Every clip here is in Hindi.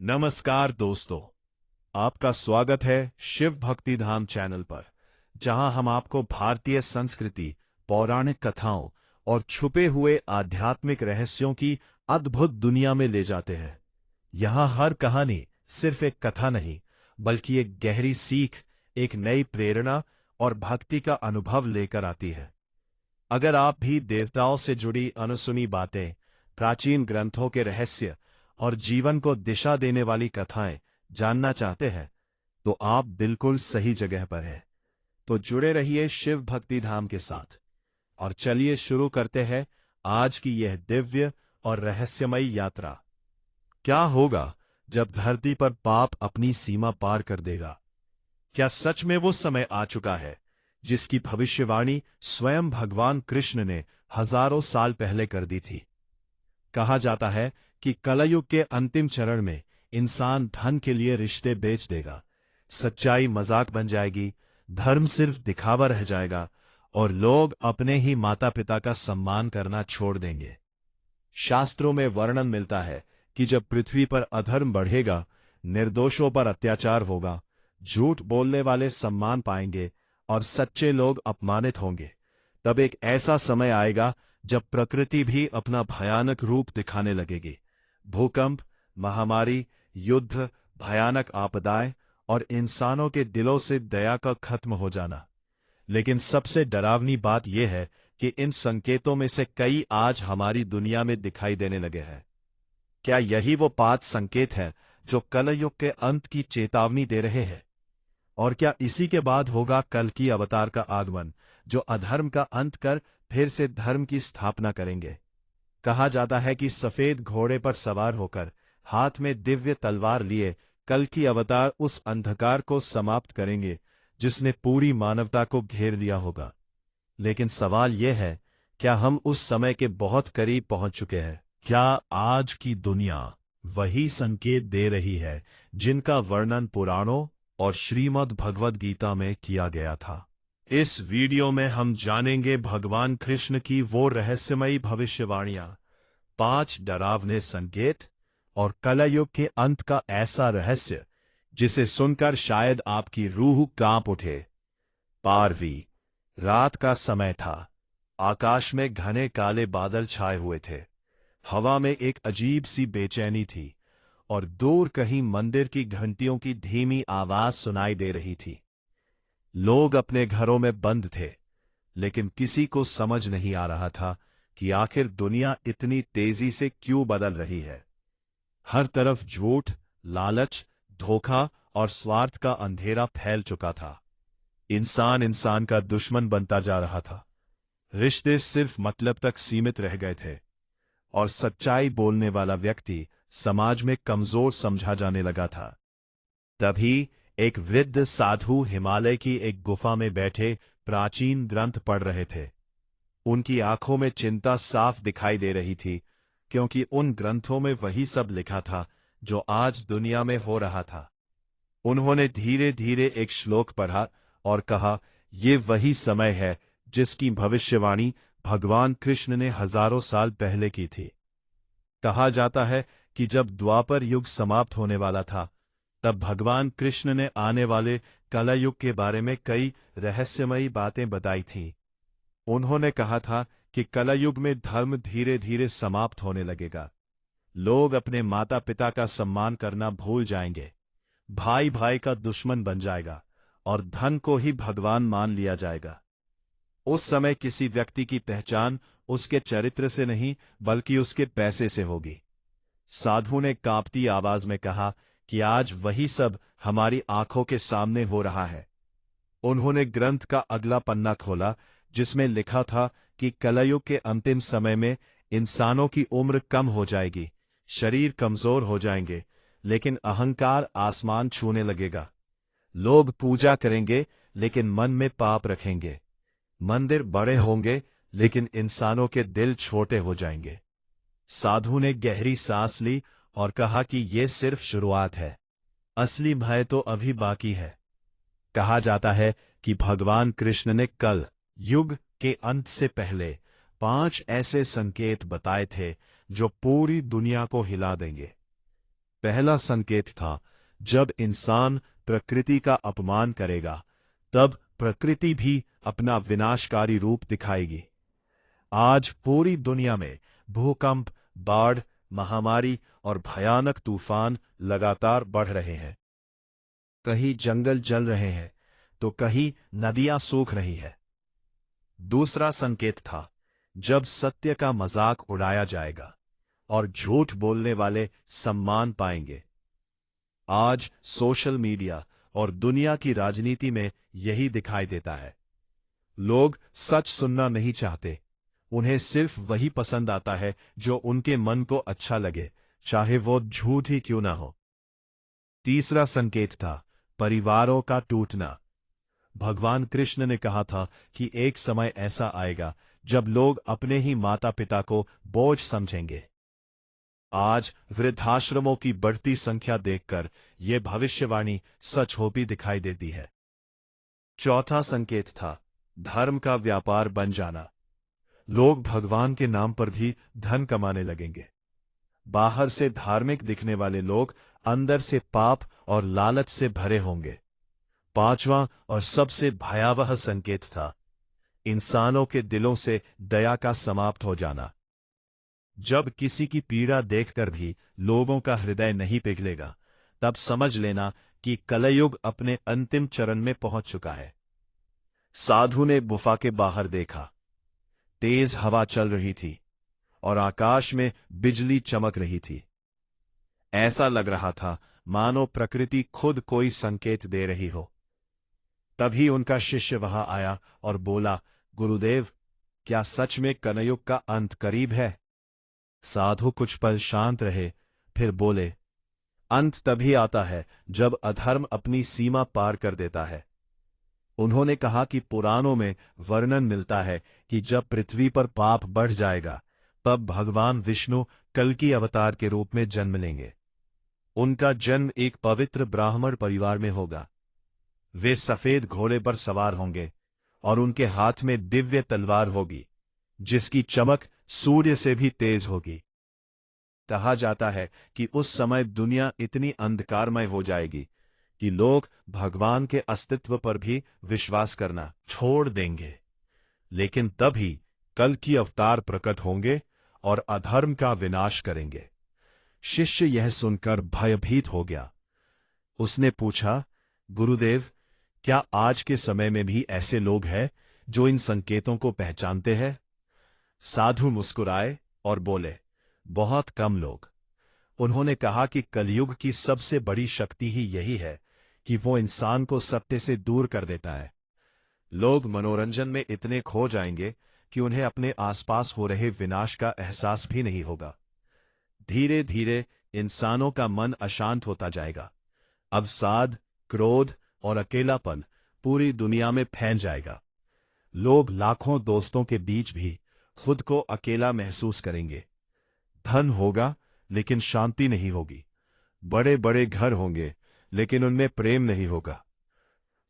नमस्कार दोस्तों, आपका स्वागत है शिव भक्ति धाम चैनल पर, जहां हम आपको भारतीय संस्कृति, पौराणिक कथाओं और छुपे हुए आध्यात्मिक रहस्यों की अद्भुत दुनिया में ले जाते हैं। यहां हर कहानी सिर्फ एक कथा नहीं, बल्कि एक गहरी सीख, एक नई प्रेरणा और भक्ति का अनुभव लेकर आती है। अगर आप भी देवताओं से जुड़ी अनसुनी बातें, प्राचीन ग्रंथों के रहस्य और जीवन को दिशा देने वाली कथाएं जानना चाहते हैं, तो आप बिल्कुल सही जगह पर हैं। तो जुड़े रहिए शिव भक्ति धाम के साथ और चलिए शुरू करते हैं आज की यह दिव्य और रहस्यमयी यात्रा। क्या होगा जब धरती पर पाप अपनी सीमा पार कर देगा? क्या सच में वो समय आ चुका है जिसकी भविष्यवाणी स्वयं भगवान कृष्ण ने हजारों साल पहले कर दी थी? कहा जाता है कि कलयुग के अंतिम चरण में इंसान धन के लिए रिश्ते बेच देगा, सच्चाई मजाक बन जाएगी, धर्म सिर्फ दिखावा रह जाएगा और लोग अपने ही माता पिता का सम्मान करना छोड़ देंगे। शास्त्रों में वर्णन मिलता है कि जब पृथ्वी पर अधर्म बढ़ेगा, निर्दोषों पर अत्याचार होगा, झूठ बोलने वाले सम्मान पाएंगे और सच्चे लोग अपमानित होंगे, तब एक ऐसा समय आएगा जब प्रकृति भी अपना भयानक रूप दिखाने लगेगी। भूकंप, महामारी, युद्ध, भयानक आपदाएं और इंसानों के दिलों से दया का खत्म हो जाना। लेकिन सबसे डरावनी बात यह है कि इन संकेतों में से कई आज हमारी दुनिया में दिखाई देने लगे हैं। क्या यही वो 5 संकेत हैं जो कलयुग के अंत की चेतावनी दे रहे हैं? और क्या इसी के बाद होगा कल की अवतार का आगमन, जो अधर्म का अंत कर फिर से धर्म की स्थापना करेंगे? कहा जाता है कि सफेद घोड़े पर सवार होकर, हाथ में दिव्य तलवार लिए, कल की अवतार उस अंधकार को समाप्त करेंगे जिसने पूरी मानवता को घेर लिया होगा। लेकिन सवाल यह है, क्या हम उस समय के बहुत करीब पहुंच चुके हैं? क्या आज की दुनिया वही संकेत दे रही है जिनका वर्णन पुराणों और श्रीमद् भगवद गीता में किया गया था? इस वीडियो में हम जानेंगे भगवान कृष्ण की वो रहस्यमयी भविष्यवाणियां, 5 डरावने संकेत और कलयुग के अंत का ऐसा रहस्य जिसे सुनकर शायद आपकी रूह कांप उठे। पारवी रात का समय था। आकाश में घने काले बादल छाए हुए थे। हवा में एक अजीब सी बेचैनी थी और दूर कहीं मंदिर की घंटियों की धीमी आवाज सुनाई दे रही थी। लोग अपने घरों में बंद थे, लेकिन किसी को समझ नहीं आ रहा था कि आखिर दुनिया इतनी तेजी से क्यों बदल रही है। हर तरफ झूठ, लालच, धोखा और स्वार्थ का अंधेरा फैल चुका था। इंसान इंसान का दुश्मन बनता जा रहा था। रिश्ते सिर्फ मतलब तक सीमित रह गए थे और सच्चाई बोलने वाला व्यक्ति समाज में कमजोर समझा जाने लगा था। तभी एक वृद्ध साधु हिमालय की एक गुफा में बैठे प्राचीन ग्रंथ पढ़ रहे थे। उनकी आंखों में चिंता साफ दिखाई दे रही थी, क्योंकि उन ग्रंथों में वही सब लिखा था जो आज दुनिया में हो रहा था। उन्होंने धीरे धीरे एक श्लोक पढ़ा और कहा, ये वही समय है जिसकी भविष्यवाणी भगवान कृष्ण ने हजारों साल पहले की थी। कहा जाता है कि जब द्वापर युग समाप्त होने वाला था, तब भगवान कृष्ण ने आने वाले कलयुग के बारे में कई रहस्यमयी बातें बताई थीं। उन्होंने कहा था कि कलयुग में धर्म धीरे धीरे समाप्त होने लगेगा। लोग अपने माता पिता का सम्मान करना भूल जाएंगे, भाई भाई का दुश्मन बन जाएगा और धन को ही भगवान मान लिया जाएगा। उस समय किसी व्यक्ति की पहचान उसके चरित्र से नहीं, बल्कि उसके पैसे से होगी। साधु ने कांपती आवाज में कहा कि आज वही सब हमारी आंखों के सामने हो रहा है। उन्होंने ग्रंथ का अगला पन्ना खोला, जिसमें लिखा था कि कलयुग के अंतिम समय में इंसानों की उम्र कम हो जाएगी, शरीर कमजोर हो जाएंगे, लेकिन अहंकार आसमान छूने लगेगा। लोग पूजा करेंगे, लेकिन मन में पाप रखेंगे। मंदिर बड़े होंगे, लेकिन इंसानों के दिल छोटे हो जाएंगे। साधु ने गहरी सांस ली और कहा कि यह सिर्फ शुरुआत है, असली भय तो अभी बाकी है। कहा जाता है कि भगवान कृष्ण ने कल युग के अंत से पहले 5 ऐसे संकेत बताए थे जो पूरी दुनिया को हिला देंगे। पहला संकेत था, जब इंसान प्रकृति का अपमान करेगा तब प्रकृति भी अपना विनाशकारी रूप दिखाएगी। आज पूरी दुनिया में भूकंप, बाढ़, महामारी और भयानक तूफान लगातार बढ़ रहे हैं। कहीं जंगल जल रहे हैं तो कहीं नदियां सूख रही है। दूसरा संकेत था, जब सत्य का मजाक उड़ाया जाएगा और झूठ बोलने वाले सम्मान पाएंगे। आज सोशल मीडिया और दुनिया की राजनीति में यही दिखाई देता है। लोग सच सुनना नहीं चाहते, उन्हें सिर्फ वही पसंद आता है जो उनके मन को अच्छा लगे, चाहे वो झूठ ही क्यों ना हो। तीसरा संकेत था, परिवारों का टूटना। भगवान कृष्ण ने कहा था कि एक समय ऐसा आएगा जब लोग अपने ही माता पिता को बोझ समझेंगे। आज वृद्धाश्रमों की बढ़ती संख्या देखकर यह भविष्यवाणी सच होती दिखाई देती है। चौथा संकेत था, धर्म का व्यापार बन जाना। लोग भगवान के नाम पर भी धन कमाने लगेंगे। बाहर से धार्मिक दिखने वाले लोग अंदर से पाप और लालच से भरे होंगे। पांचवां और सबसे भयावह संकेत था, इंसानों के दिलों से दया का समाप्त हो जाना। जब किसी की पीड़ा देखकर भी लोगों का हृदय नहीं पिघलेगा, तब समझ लेना कि कलयुग अपने अंतिम चरण में पहुंच चुका है। साधु ने गुफा के बाहर देखा। तेज हवा चल रही थी और आकाश में बिजली चमक रही थी। ऐसा लग रहा था मानो प्रकृति खुद कोई संकेत दे रही हो। तभी उनका शिष्य वहां आया और बोला, गुरुदेव, क्या सच में कलयुग का अंत करीब है? साधु कुछ पल शांत रहे, फिर बोले, अंत तभी आता है जब अधर्म अपनी सीमा पार कर देता है। उन्होंने कहा कि पुराणों में वर्णन मिलता है कि जब पृथ्वी पर पाप बढ़ जाएगा, तब भगवान विष्णु कल्कि अवतार के रूप में जन्म लेंगे। उनका जन्म एक पवित्र ब्राह्मण परिवार में होगा। वे सफेद घोड़े पर सवार होंगे और उनके हाथ में दिव्य तलवार होगी, जिसकी चमक सूर्य से भी तेज होगी। कहा जाता है कि उस समय दुनिया इतनी अंधकारमय हो जाएगी कि लोग भगवान के अस्तित्व पर भी विश्वास करना छोड़ देंगे। लेकिन तभी कल्कि अवतार प्रकट होंगे और अधर्म का विनाश करेंगे। शिष्य यह सुनकर भयभीत हो गया। उसने पूछा, गुरुदेव, क्या आज के समय में भी ऐसे लोग हैं जो इन संकेतों को पहचानते हैं? साधु मुस्कुराए और बोले, बहुत कम लोग। उन्होंने कहा कि कलयुग की सबसे बड़ी शक्ति ही यही है कि वो इंसान को सत्य से दूर कर देता है। लोग मनोरंजन में इतने खो जाएंगे कि उन्हें अपने आसपास हो रहे विनाश का एहसास भी नहीं होगा। धीरे धीरे इंसानों का मन अशांत होता जाएगा। अवसाद, क्रोध और अकेलापन पूरी दुनिया में फैल जाएगा। लोग लाखों दोस्तों के बीच भी खुद को अकेला महसूस करेंगे। धन होगा लेकिन शांति नहीं होगी। बड़े बड़े घर होंगे लेकिन उनमें प्रेम नहीं होगा।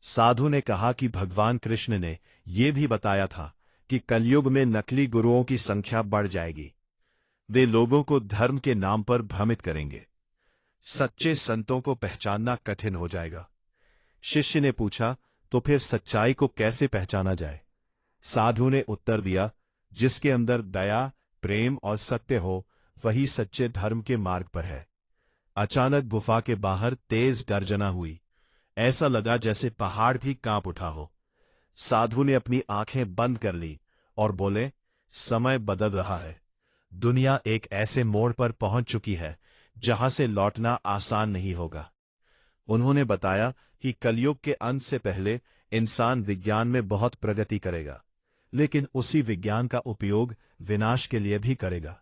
साधु ने कहा कि भगवान कृष्ण ने यह भी बताया था कि कलयुग में नकली गुरुओं की संख्या बढ़ जाएगी। वे लोगों को धर्म के नाम पर भ्रमित करेंगे। सच्चे संतों को पहचानना कठिन हो जाएगा। शिष्य ने पूछा, तो फिर सच्चाई को कैसे पहचाना जाए? साधु ने उत्तर दिया, जिसके अंदर दया, प्रेम और सत्य हो, वही सच्चे धर्म के मार्ग पर है। अचानक गुफा के बाहर तेज गर्जना हुई। ऐसा लगा जैसे पहाड़ भी कांप उठा हो। साधु ने अपनी आंखें बंद कर ली और बोले, समय बदल रहा है। दुनिया एक ऐसे मोड़ पर पहुंच चुकी है जहां से लौटना आसान नहीं होगा। उन्होंने बताया कि कलयुग के अंत से पहले इंसान विज्ञान में बहुत प्रगति करेगा, लेकिन उसी विज्ञान का उपयोग विनाश के लिए भी करेगा।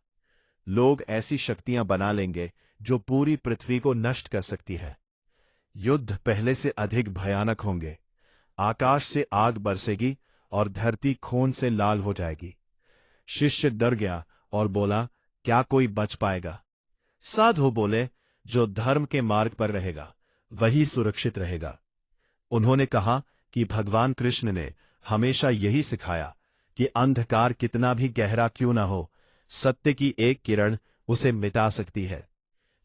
लोग ऐसी शक्तियां बना लेंगे जो पूरी पृथ्वी को नष्ट कर सकती है। युद्ध पहले से अधिक भयानक होंगे। आकाश से आग बरसेगी और धरती खून से लाल हो जाएगी। शिष्य डर गया और बोला, क्या कोई बच पाएगा? साधु बोले, जो धर्म के मार्ग पर रहेगा वही सुरक्षित रहेगा। उन्होंने कहा कि भगवान कृष्ण ने हमेशा यही सिखाया कि अंधकार कितना भी गहरा क्यों न हो, सत्य की एक किरण उसे मिटा सकती है।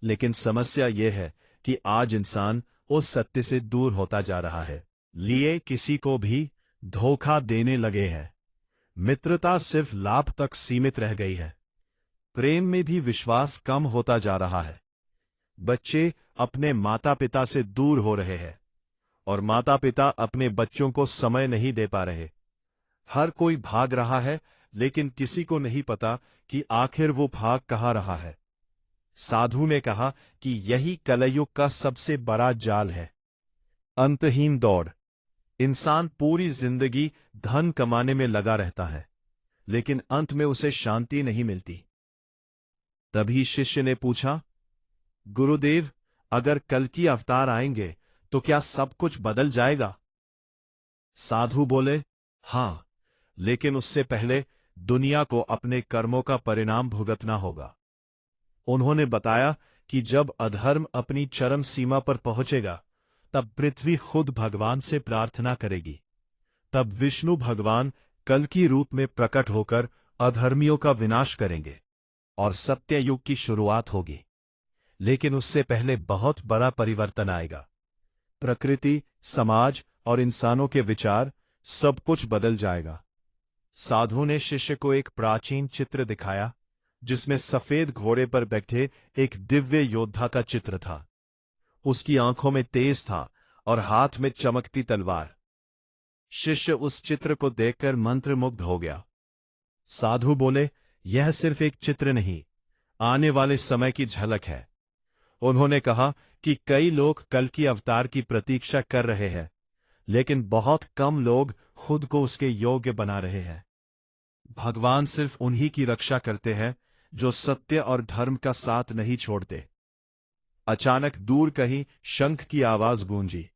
लेकिन समस्या यह है कि आज इंसान उस सत्य से दूर होता जा रहा है। लिए किसी को भी धोखा देने लगे हैं। मित्रता सिर्फ लाभ तक सीमित रह गई है। प्रेम में भी विश्वास कम होता जा रहा है। बच्चे अपने माता पिता से दूर हो रहे हैं और माता पिता अपने बच्चों को समय नहीं दे पा रहे। हर कोई भाग रहा है, लेकिन किसी को नहीं पता कि आखिर वो भाग कहाँ रहा है। साधु ने कहा कि यही कलयुग का सबसे बड़ा जाल है, अंतहीन दौड़। इंसान पूरी जिंदगी धन कमाने में लगा रहता है, लेकिन अंत में उसे शांति नहीं मिलती। तभी शिष्य ने पूछा, गुरुदेव, अगर कल की अवतार आएंगे तो क्या सब कुछ बदल जाएगा? साधु बोले, हां, लेकिन उससे पहले दुनिया को अपने कर्मों का परिणाम भुगतना होगा। उन्होंने बताया कि जब अधर्म अपनी चरम सीमा पर पहुंचेगा, तब पृथ्वी खुद भगवान से प्रार्थना करेगी। तब विष्णु भगवान कल की रूप में प्रकट होकर अधर्मियों का विनाश करेंगे और सत्य युग की शुरुआत होगी। लेकिन उससे पहले बहुत बड़ा परिवर्तन आएगा। प्रकृति, समाज और इंसानों के विचार, सब कुछ बदल जाएगा। साधु ने शिष्य को एक प्राचीन चित्र दिखाया, जिसमें सफेद घोड़े पर बैठे एक दिव्य योद्धा का चित्र था। उसकी आंखों में तेज था और हाथ में चमकती तलवार। शिष्य उस चित्र को देखकर मंत्रमुग्ध हो गया। साधु बोले, यह सिर्फ एक चित्र नहीं, आने वाले समय की झलक है। उन्होंने कहा कि कई लोग कल की अवतार की प्रतीक्षा कर रहे हैं, लेकिन बहुत कम लोग खुद को उसके योग्य बना रहे हैं। भगवान सिर्फ उन्हीं की रक्षा करते हैं जो सत्य और धर्म का साथ नहीं छोड़ते। अचानक दूर कहीं शंख की आवाज गूंजी।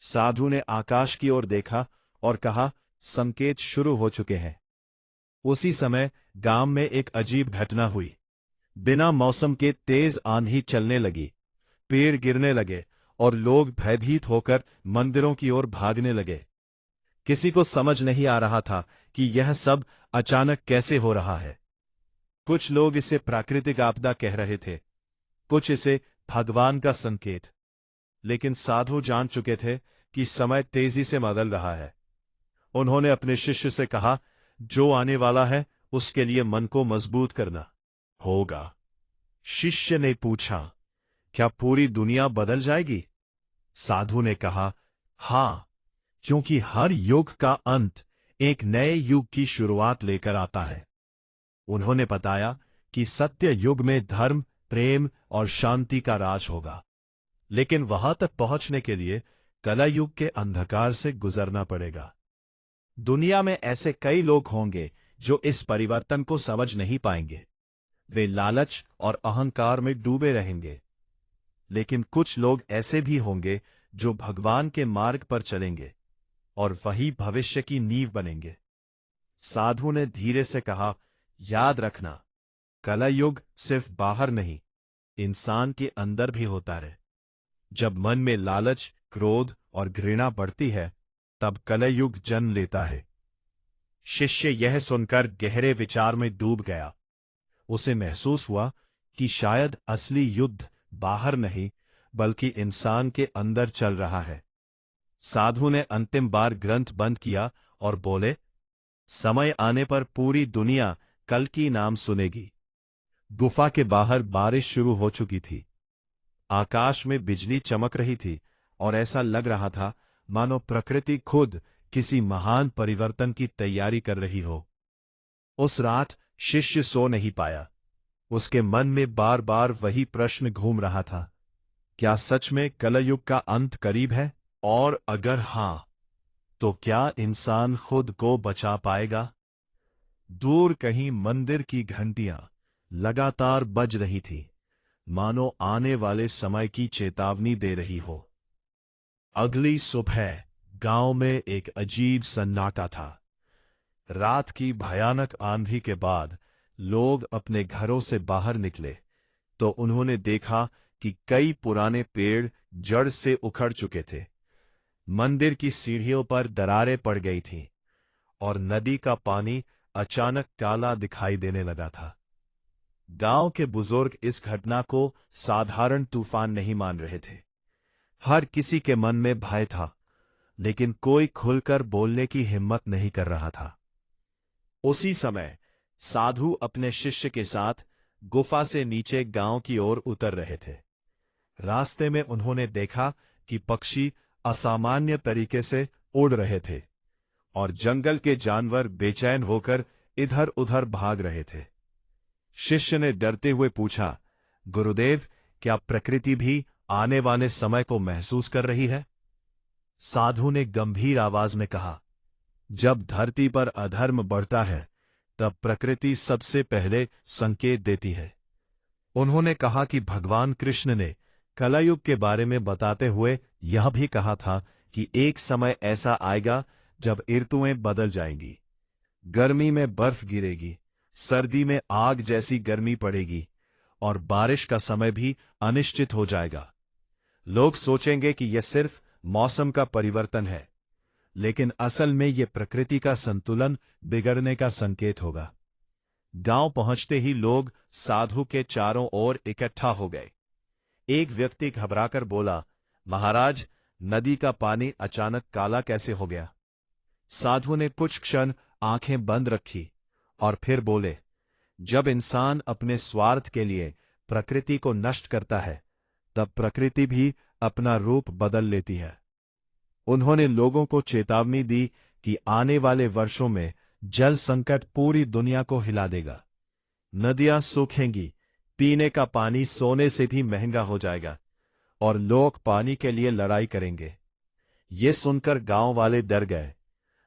साधु ने आकाश की ओर देखा और कहा, संकेत शुरू हो चुके हैं। उसी समय गांव में एक अजीब घटना हुई। बिना मौसम के तेज आंधी चलने लगी, पेड़ गिरने लगे और लोग भयभीत होकर मंदिरों की ओर भागने लगे। किसी को समझ नहीं आ रहा था कि यह सब अचानक कैसे हो रहा है। कुछ लोग इसे प्राकृतिक आपदा कह रहे थे, कुछ इसे भगवान का संकेत। लेकिन साधु जान चुके थे कि समय तेजी से बदल रहा है। उन्होंने अपने शिष्य से कहा, जो आने वाला है उसके लिए मन को मजबूत करना होगा। शिष्य ने पूछा, क्या पूरी दुनिया बदल जाएगी? साधु ने कहा, हां, क्योंकि हर युग का अंत एक नए युग की शुरुआत लेकर आता है। उन्होंने बताया कि सत्य युग में धर्म, प्रेम और शांति का राज होगा, लेकिन वहां तक पहुंचने के लिए कलयुग के अंधकार से गुजरना पड़ेगा। दुनिया में ऐसे कई लोग होंगे जो इस परिवर्तन को समझ नहीं पाएंगे। वे लालच और अहंकार में डूबे रहेंगे। लेकिन कुछ लोग ऐसे भी होंगे जो भगवान के मार्ग पर चलेंगे और वही भविष्य की नींव बनेंगे। साधु ने धीरे से कहा, याद रखना, कलयुग सिर्फ बाहर नहीं, इंसान के अंदर भी होता है। जब मन में लालच, क्रोध और घृणा बढ़ती है, तब कलयुग जन्म लेता है। शिष्य यह सुनकर गहरे विचार में डूब गया। उसे महसूस हुआ कि शायद असली युद्ध बाहर नहीं, बल्कि इंसान के अंदर चल रहा है। साधु ने अंतिम बार ग्रंथ बंद किया और बोले, समय आने पर पूरी दुनिया कल की नाम सुनेगी। गुफा के बाहर बारिश शुरू हो चुकी थी। आकाश में बिजली चमक रही थी और ऐसा लग रहा था मानो प्रकृति खुद किसी महान परिवर्तन की तैयारी कर रही हो। उस रात शिष्य सो नहीं पाया। उसके मन में बार बार वही प्रश्न घूम रहा था, क्या सच में कलयुग का अंत करीब है? और अगर हां, तो क्या इंसान खुद को बचा पाएगा? दूर कहीं मंदिर की घंटियां लगातार बज रही थी, मानो आने वाले समय की चेतावनी दे रही हो। अगली सुबह गांव में एक अजीब सन्नाटा था। रात की भयानक आंधी के बाद लोग अपने घरों से बाहर निकले तो उन्होंने देखा कि कई पुराने पेड़ जड़ से उखड़ चुके थे। मंदिर की सीढ़ियों पर दरारें पड़ गई थीं और नदी का पानी अचानक काला दिखाई देने लगा था। गांव के बुजुर्ग इस घटना को साधारण तूफान नहीं मान रहे थे। हर किसी के मन में भय था, लेकिन कोई खुलकर बोलने की हिम्मत नहीं कर रहा था। उसी समय साधु अपने शिष्य के साथ गुफा से नीचे गांव की ओर उतर रहे थे। रास्ते में उन्होंने देखा कि पक्षी असामान्य तरीके से उड़ रहे थे और जंगल के जानवर बेचैन होकर इधर उधर भाग रहे थे। शिष्य ने डरते हुए पूछा, गुरुदेव, क्या प्रकृति भी आने वाले समय को महसूस कर रही है? साधु ने गंभीर आवाज में कहा, जब धरती पर अधर्म बढ़ता है तब प्रकृति सबसे पहले संकेत देती है। उन्होंने कहा कि भगवान कृष्ण ने कलयुग के बारे में बताते हुए यह भी कहा था कि एक समय ऐसा आएगा जब ऋतुएं बदल जाएंगी। गर्मी में बर्फ गिरेगी, सर्दी में आग जैसी गर्मी पड़ेगी और बारिश का समय भी अनिश्चित हो जाएगा। लोग सोचेंगे कि यह सिर्फ मौसम का परिवर्तन है, लेकिन असल में यह प्रकृति का संतुलन बिगड़ने का संकेत होगा। गांव पहुंचते ही लोग साधु के चारों ओर इकट्ठा हो गए। एक व्यक्ति घबराकर बोला, महाराज, नदी का पानी अचानक काला कैसे हो गया? साधु ने कुछ क्षण आंखें बंद रखी और फिर बोले, जब इंसान अपने स्वार्थ के लिए प्रकृति को नष्ट करता है, तब प्रकृति भी अपना रूप बदल लेती है। उन्होंने लोगों को चेतावनी दी कि आने वाले वर्षों में जल संकट पूरी दुनिया को हिला देगा। नदियां सूखेंगी, पीने का पानी सोने से भी महंगा हो जाएगा और लोग पानी के लिए लड़ाई करेंगे। ये सुनकर गांव वाले डर गए।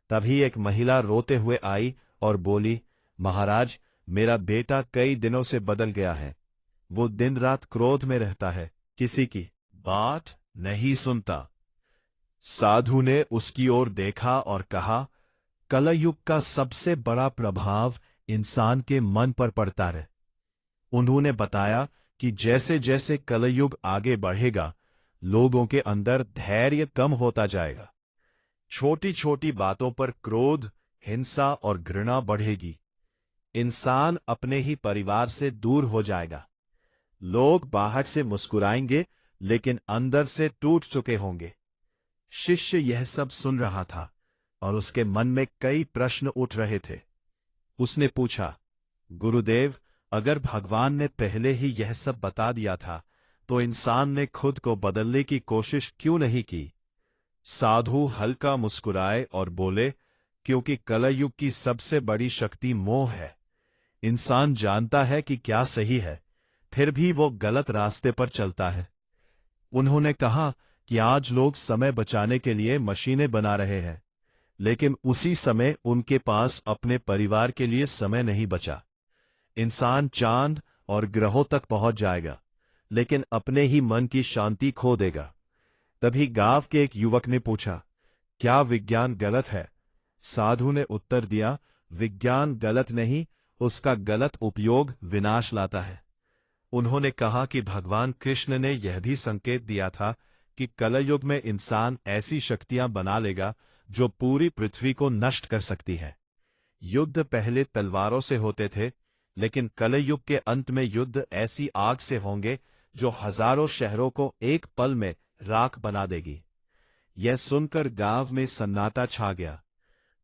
तभी एक महिला रोते हुए आई और बोली, महाराज, मेरा बेटा कई दिनों से बदल गया है। वो दिन रात क्रोध में रहता है, किसी की बात नहीं सुनता। साधु ने उसकी ओर देखा और कहा, कलयुग का सबसे बड़ा प्रभाव इंसान के मन पर पड़ता है। उन्होंने बताया कि जैसे जैसे कलयुग आगे बढ़ेगा, लोगों के अंदर धैर्य कम होता जाएगा। छोटी छोटी बातों पर क्रोध, हिंसा और घृणा बढ़ेगी। इंसान अपने ही परिवार से दूर हो जाएगा। लोग बाहर से मुस्कुराएंगे, लेकिन अंदर से टूट चुके होंगे। शिष्य यह सब सुन रहा था और उसके मन में कई प्रश्न उठ रहे थे। उसने पूछा, गुरुदेव, अगर भगवान ने पहले ही यह सब बता दिया था, तो इंसान ने खुद को बदलने की कोशिश क्यों नहीं की? साधु हल्का मुस्कुराए और बोले, क्योंकि कलयुग की सबसे बड़ी शक्ति मोह है। इंसान जानता है कि क्या सही है, फिर भी वो गलत रास्ते पर चलता है। उन्होंने कहा कि आज लोग समय बचाने के लिए मशीनें बना रहे हैं, लेकिन उसी समय उनके पास अपने परिवार के लिए समय नहीं बचा। इंसान चांद और ग्रहों तक पहुंच जाएगा, लेकिन अपने ही मन की शांति खो देगा। तभी गांव के एक युवक ने पूछा, क्या विज्ञान गलत है? साधु ने उत्तर दिया, विज्ञान गलत नहीं, उसका गलत उपयोग विनाश लाता है। उन्होंने कहा कि भगवान कृष्ण ने यह भी संकेत दिया था कि कलयुग में इंसान ऐसी शक्तियां बना लेगा जो पूरी पृथ्वी को नष्ट कर सकती है। युद्ध पहले तलवारों से होते थे, लेकिन कलयुग के अंत में युद्ध ऐसी आग से होंगे जो हजारों शहरों को एक पल में राख बना देगी। यह सुनकर गांव में सन्नाटा छा गया।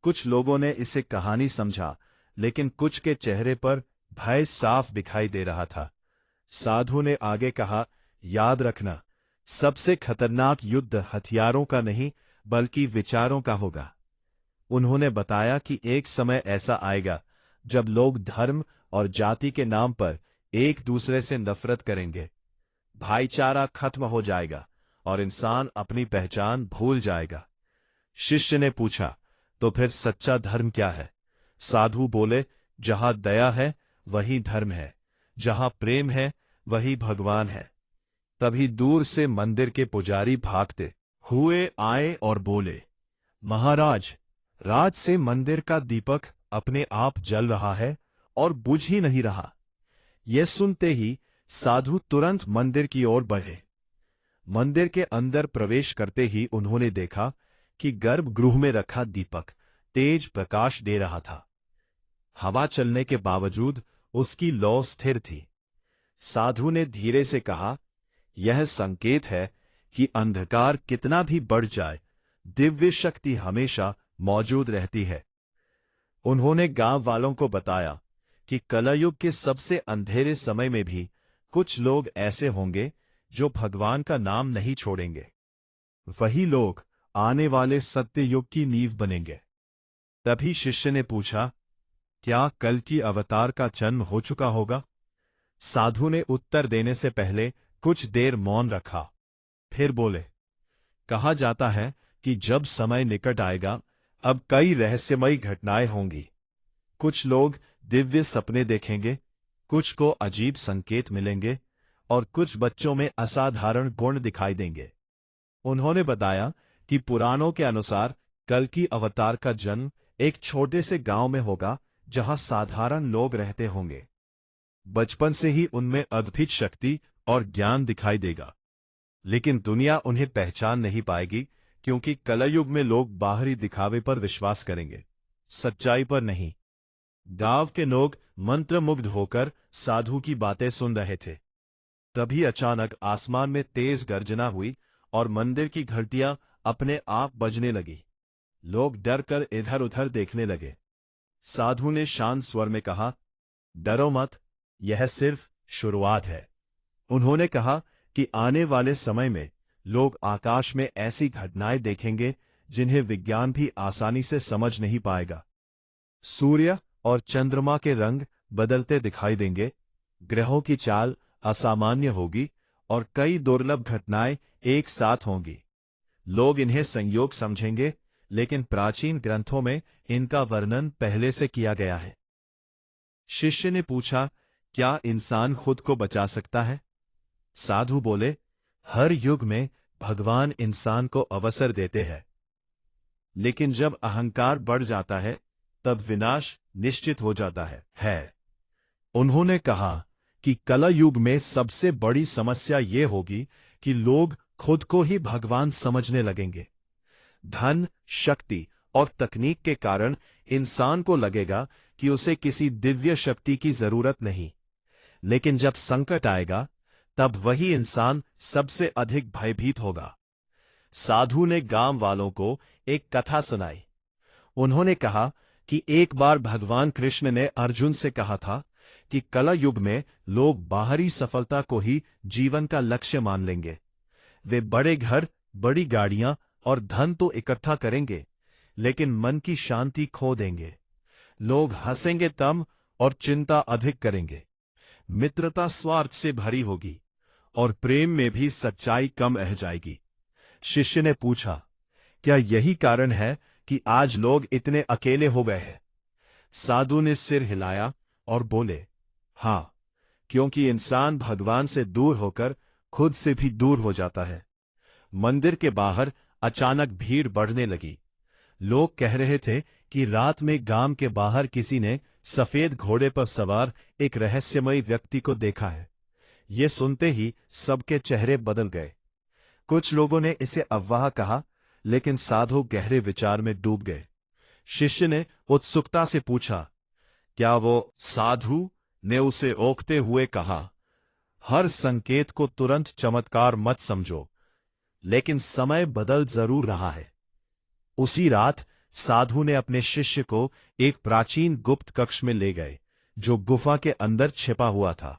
कुछ लोगों ने इसे कहानी समझा, लेकिन कुछ के चेहरे पर भय साफ दिखाई दे रहा था। साधु ने आगे कहा, याद रखना, सबसे खतरनाक युद्ध हथियारों का नहीं बल्कि विचारों का होगा। उन्होंने बताया कि एक समय ऐसा आएगा जब लोग धर्म और जाति के नाम पर एक दूसरे से नफरत करेंगे। भाईचारा खत्म हो जाएगा और इंसान अपनी पहचान भूल जाएगा। शिष्य ने पूछा, तो फिर सच्चा धर्म क्या है? साधु बोले, जहां दया है वही धर्म है, जहां प्रेम है वही भगवान है। तभी दूर से मंदिर के पुजारी भागते हुए आए और बोले, महाराज, रात से मंदिर का दीपक अपने आप जल रहा है और बुझ ही नहीं रहा। यह सुनते ही साधु तुरंत मंदिर की ओर बढ़े। मंदिर के अंदर प्रवेश करते ही उन्होंने देखा कि गर्भगृह में रखा दीपक तेज प्रकाश दे रहा था। हवा चलने के बावजूद उसकी लौ स्थिर थी। साधु ने धीरे से कहा, यह संकेत है कि अंधकार कितना भी बढ़ जाए, दिव्य शक्ति हमेशा मौजूद रहती है। उन्होंने गांव वालों को बताया कि कलयुग के सबसे अंधेरे समय में भी कुछ लोग ऐसे होंगे जो भगवान का नाम नहीं छोड़ेंगे। वही लोग आने वाले सत्य युग की नींव बनेंगे। तभी शिष्य ने पूछा, क्या कल की अवतार का जन्म हो चुका होगा? साधु ने उत्तर देने से पहले कुछ देर मौन रखा, फिर बोले, कहा जाता है कि जब समय निकट आएगा, अब कई रहस्यमयी घटनाएं होंगी। कुछ लोग दिव्य सपने देखेंगे, कुछ को अजीब संकेत मिलेंगे और कुछ बच्चों में असाधारण गुण दिखाई देंगे। उन्होंने बताया कि पुराणों के अनुसार कल की अवतार का जन्म एक छोटे से गांव में होगा जहां साधारण लोग रहते होंगे। बचपन से ही उनमें अद्भुत शक्ति और ज्ञान दिखाई देगा, लेकिन दुनिया उन्हें पहचान नहीं पाएगी क्योंकि कलयुग में लोग बाहरी दिखावे पर विश्वास करेंगे, सच्चाई पर नहीं। गांव के लोग मंत्रमुग्ध होकर साधु की बातें सुन रहे थे। तभी अचानक आसमान में तेज गर्जना हुई और मंदिर की घंटियां अपने आप बजने लगी। लोग डर कर इधर उधर देखने लगे। साधु ने शांत स्वर में कहा, डरो मत, यह सिर्फ शुरुआत है। उन्होंने कहा कि आने वाले समय में लोग आकाश में ऐसी घटनाएं देखेंगे जिन्हें विज्ञान भी आसानी से समझ नहीं पाएगा। सूर्य और चंद्रमा के रंग बदलते दिखाई देंगे, ग्रहों की चाल असामान्य होगी और कई दुर्लभ घटनाएं एक साथ होंगी। लोग इन्हें संयोग समझेंगे, लेकिन प्राचीन ग्रंथों में इनका वर्णन पहले से किया गया है। शिष्य ने पूछा, क्या इंसान खुद को बचा सकता है? साधु बोले, हर युग में भगवान इंसान को अवसर देते हैं, लेकिन जब अहंकार बढ़ जाता है तब विनाश निश्चित हो जाता है। उन्होंने कहा कि कलयुग में सबसे बड़ी समस्या ये होगी कि लोग खुद को ही भगवान समझने लगेंगे। धन, शक्ति और तकनीक के कारण इंसान को लगेगा कि उसे किसी दिव्य शक्ति की जरूरत नहीं, लेकिन जब संकट आएगा तब वही इंसान सबसे अधिक भयभीत होगा। साधु ने गांव वालों को एक कथा सुनाई। उन्होंने कहा कि एक बार भगवान कृष्ण ने अर्जुन से कहा था कि कलयुग में लोग बाहरी सफलता को ही जीवन का लक्ष्य मान लेंगे। वे बड़े घर, बड़ी गाड़ियां और धन तो इकट्ठा करेंगे, लेकिन मन की शांति खो देंगे। लोग हंसेंगे तम और चिंता अधिक करेंगे। मित्रता स्वार्थ से भरी होगी और प्रेम में भी सच्चाई कम रह जाएगी। शिष्य ने पूछा, क्या यही कारण है कि आज लोग इतने अकेले हो गए हैं? साधु ने सिर हिलाया और बोले, हाँ, क्योंकि इंसान भगवान से दूर होकर खुद से भी दूर हो जाता है। मंदिर के बाहर अचानक भीड़ बढ़ने लगी। लोग कह रहे थे कि रात में गांव के बाहर किसी ने सफेद घोड़े पर सवार एक रहस्यमयी व्यक्ति को देखा है। ये सुनते ही सबके चेहरे बदल गए। कुछ लोगों ने इसे अफवाह कहा, लेकिन साधु गहरे विचार में डूब गए। शिष्य ने उत्सुकता से पूछा, क्या वो? साधु ने उसे रोकते हुए कहा, हर संकेत को तुरंत चमत्कार मत समझो, लेकिन समय बदल जरूर रहा है। उसी रात साधु ने अपने शिष्य को एक प्राचीन गुप्त कक्ष में ले गए, जो गुफा के अंदर छिपा हुआ था।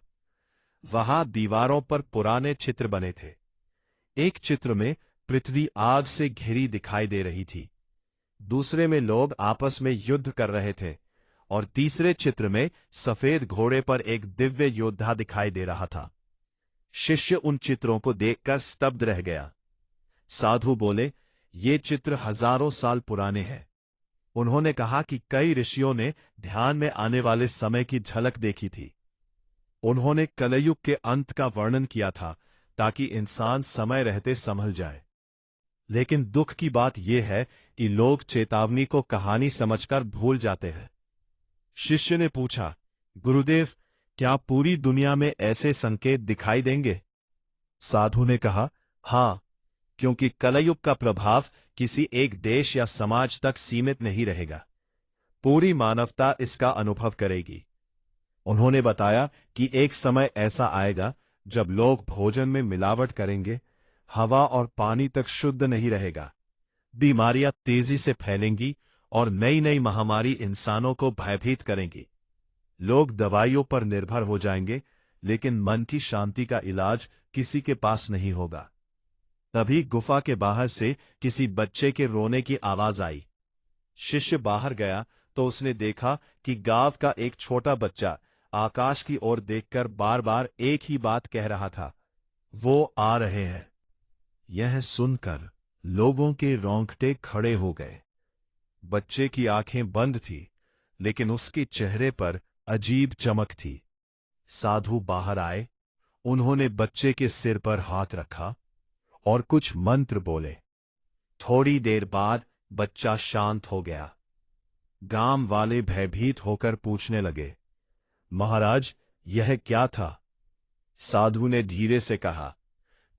वहां दीवारों पर पुराने चित्र बने थे। एक चित्र में पृथ्वी आग से घिरी दिखाई दे रही थी, दूसरे में लोग आपस में युद्ध कर रहे थे और तीसरे चित्र में सफेद घोड़े पर एक दिव्य योद्धा दिखाई दे रहा था। शिष्य उन चित्रों को देखकर स्तब्ध रह गया। साधु बोले, ये चित्र हजारों साल पुराने हैं। उन्होंने कहा कि कई ऋषियों ने ध्यान में आने वाले समय की झलक देखी थी। उन्होंने कलयुग के अंत का वर्णन किया था ताकि इंसान समय रहते संभल जाए। लेकिन दुख की बात यह है कि लोग चेतावनी को कहानी समझकर भूल जाते हैं। शिष्य ने पूछा, गुरुदेव, क्या पूरी दुनिया में ऐसे संकेत दिखाई देंगे? साधु ने कहा, हां, क्योंकि कलयुग का प्रभाव किसी एक देश या समाज तक सीमित नहीं रहेगा। पूरी मानवता इसका अनुभव करेगी। उन्होंने बताया कि एक समय ऐसा आएगा जब लोग भोजन में मिलावट करेंगे, हवा और पानी तक शुद्ध नहीं रहेगा, बीमारियां तेजी से फैलेंगी और नई नई महामारी इंसानों को भयभीत करेंगी। लोग दवाइयों पर निर्भर हो जाएंगे, लेकिन मन की शांति का इलाज किसी के पास नहीं होगा। तभी गुफा के बाहर से किसी बच्चे के रोने की आवाज आई। शिष्य बाहर गया तो उसने देखा कि गांव का एक छोटा बच्चा आकाश की ओर देखकर बार बार एक ही बात कह रहा था, वो आ रहे हैं। यह सुनकर लोगों के रोंगटे खड़े हो गए। बच्चे की आंखें बंद थी, लेकिन उसके चेहरे पर अजीब चमक थी। साधु बाहर आए, उन्होंने बच्चे के सिर पर हाथ रखा और कुछ मंत्र बोले। थोड़ी देर बाद बच्चा शांत हो गया। गांव वाले भयभीत होकर पूछने लगे, महाराज, यह क्या था? साधु ने धीरे से कहा,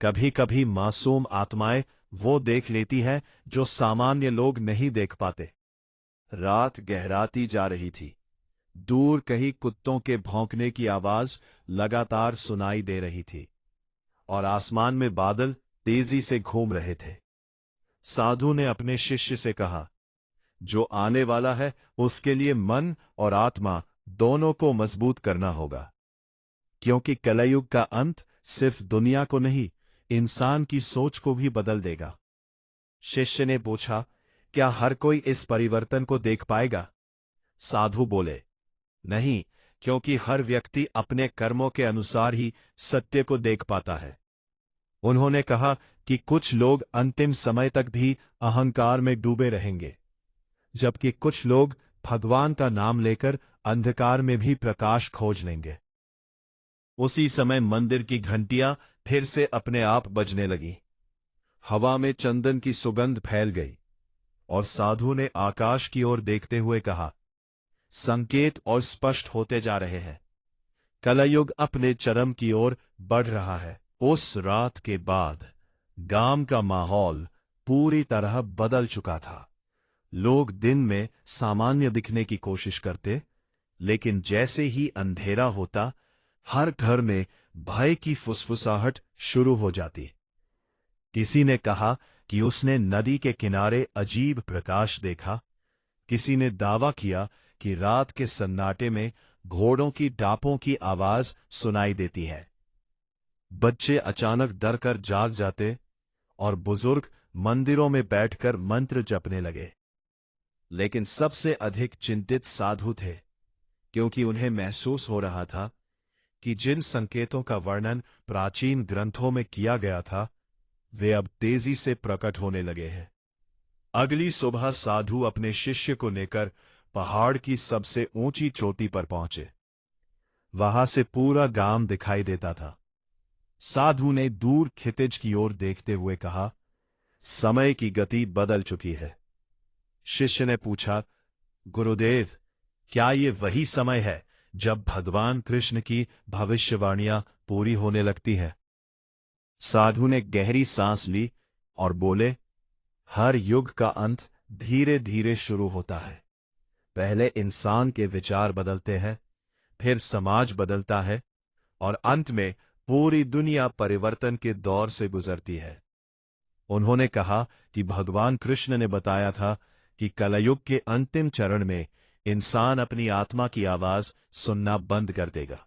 कभी कभी मासूम आत्माएं वो देख लेती हैं जो सामान्य लोग नहीं देख पाते। रात गहराती जा रही थी। दूर कहीं कुत्तों के भौंकने की आवाज लगातार सुनाई दे रही थी और आसमान में बादल तेजी से घूम रहे थे। साधु ने अपने शिष्य से कहा, जो आने वाला है उसके लिए मन और आत्मा दोनों को मजबूत करना होगा, क्योंकि कलयुग का अंत सिर्फ दुनिया को नहीं, इंसान की सोच को भी बदल देगा। शिष्य ने पूछा, क्या हर कोई इस परिवर्तन को देख पाएगा? साधु बोले, नहीं, क्योंकि हर व्यक्ति अपने कर्मों के अनुसार ही सत्य को देख पाता है। उन्होंने कहा कि कुछ लोग अंतिम समय तक भी अहंकार में डूबे रहेंगे, जबकि कुछ लोग भगवान का नाम लेकर अंधकार में भी प्रकाश खोज लेंगे। उसी समय मंदिर की घंटियां फिर से अपने आप बजने लगी। हवा में चंदन की सुगंध फैल गई और साधु ने आकाश की ओर देखते हुए कहा, संकेत और स्पष्ट होते जा रहे हैं। कलयुग अपने चरम की ओर बढ़ रहा है। उस रात के बाद गांव का माहौल पूरी तरह बदल चुका था। लोग दिन में सामान्य दिखने की कोशिश करते, लेकिन जैसे ही अंधेरा होता, हर घर में भय की फुसफुसाहट शुरू हो जाती। किसी ने कहा कि उसने नदी के किनारे अजीब प्रकाश देखा। किसी ने दावा किया कि रात के सन्नाटे में घोड़ों की टापों की आवाज सुनाई देती है। बच्चे अचानक डरकर जाग जाते और बुजुर्ग मंदिरों में बैठकर मंत्र जपने लगे। लेकिन सबसे अधिक चिंतित साधु थे, क्योंकि उन्हें महसूस हो रहा था कि जिन संकेतों का वर्णन प्राचीन ग्रंथों में किया गया था, वे अब तेजी से प्रकट होने लगे हैं। अगली सुबह साधु अपने शिष्य को लेकर पहाड़ की सबसे ऊंची चोटी पर पहुंचे। वहां से पूरा गांव दिखाई देता था। साधु ने दूर क्षितिज की ओर देखते हुए कहा, समय की गति बदल चुकी है। शिष्य ने पूछा, गुरुदेव, क्या ये वही समय है जब भगवान कृष्ण की भविष्यवाणियां पूरी होने लगती हैं? साधु ने गहरी सांस ली और बोले, हर युग का अंत धीरे धीरे शुरू होता है। पहले इंसान के विचार बदलते हैं, फिर समाज बदलता है और अंत में पूरी दुनिया परिवर्तन के दौर से गुजरती है। उन्होंने कहा कि भगवान कृष्ण ने बताया था कि कलयुग के अंतिम चरण में इंसान अपनी आत्मा की आवाज सुनना बंद कर देगा।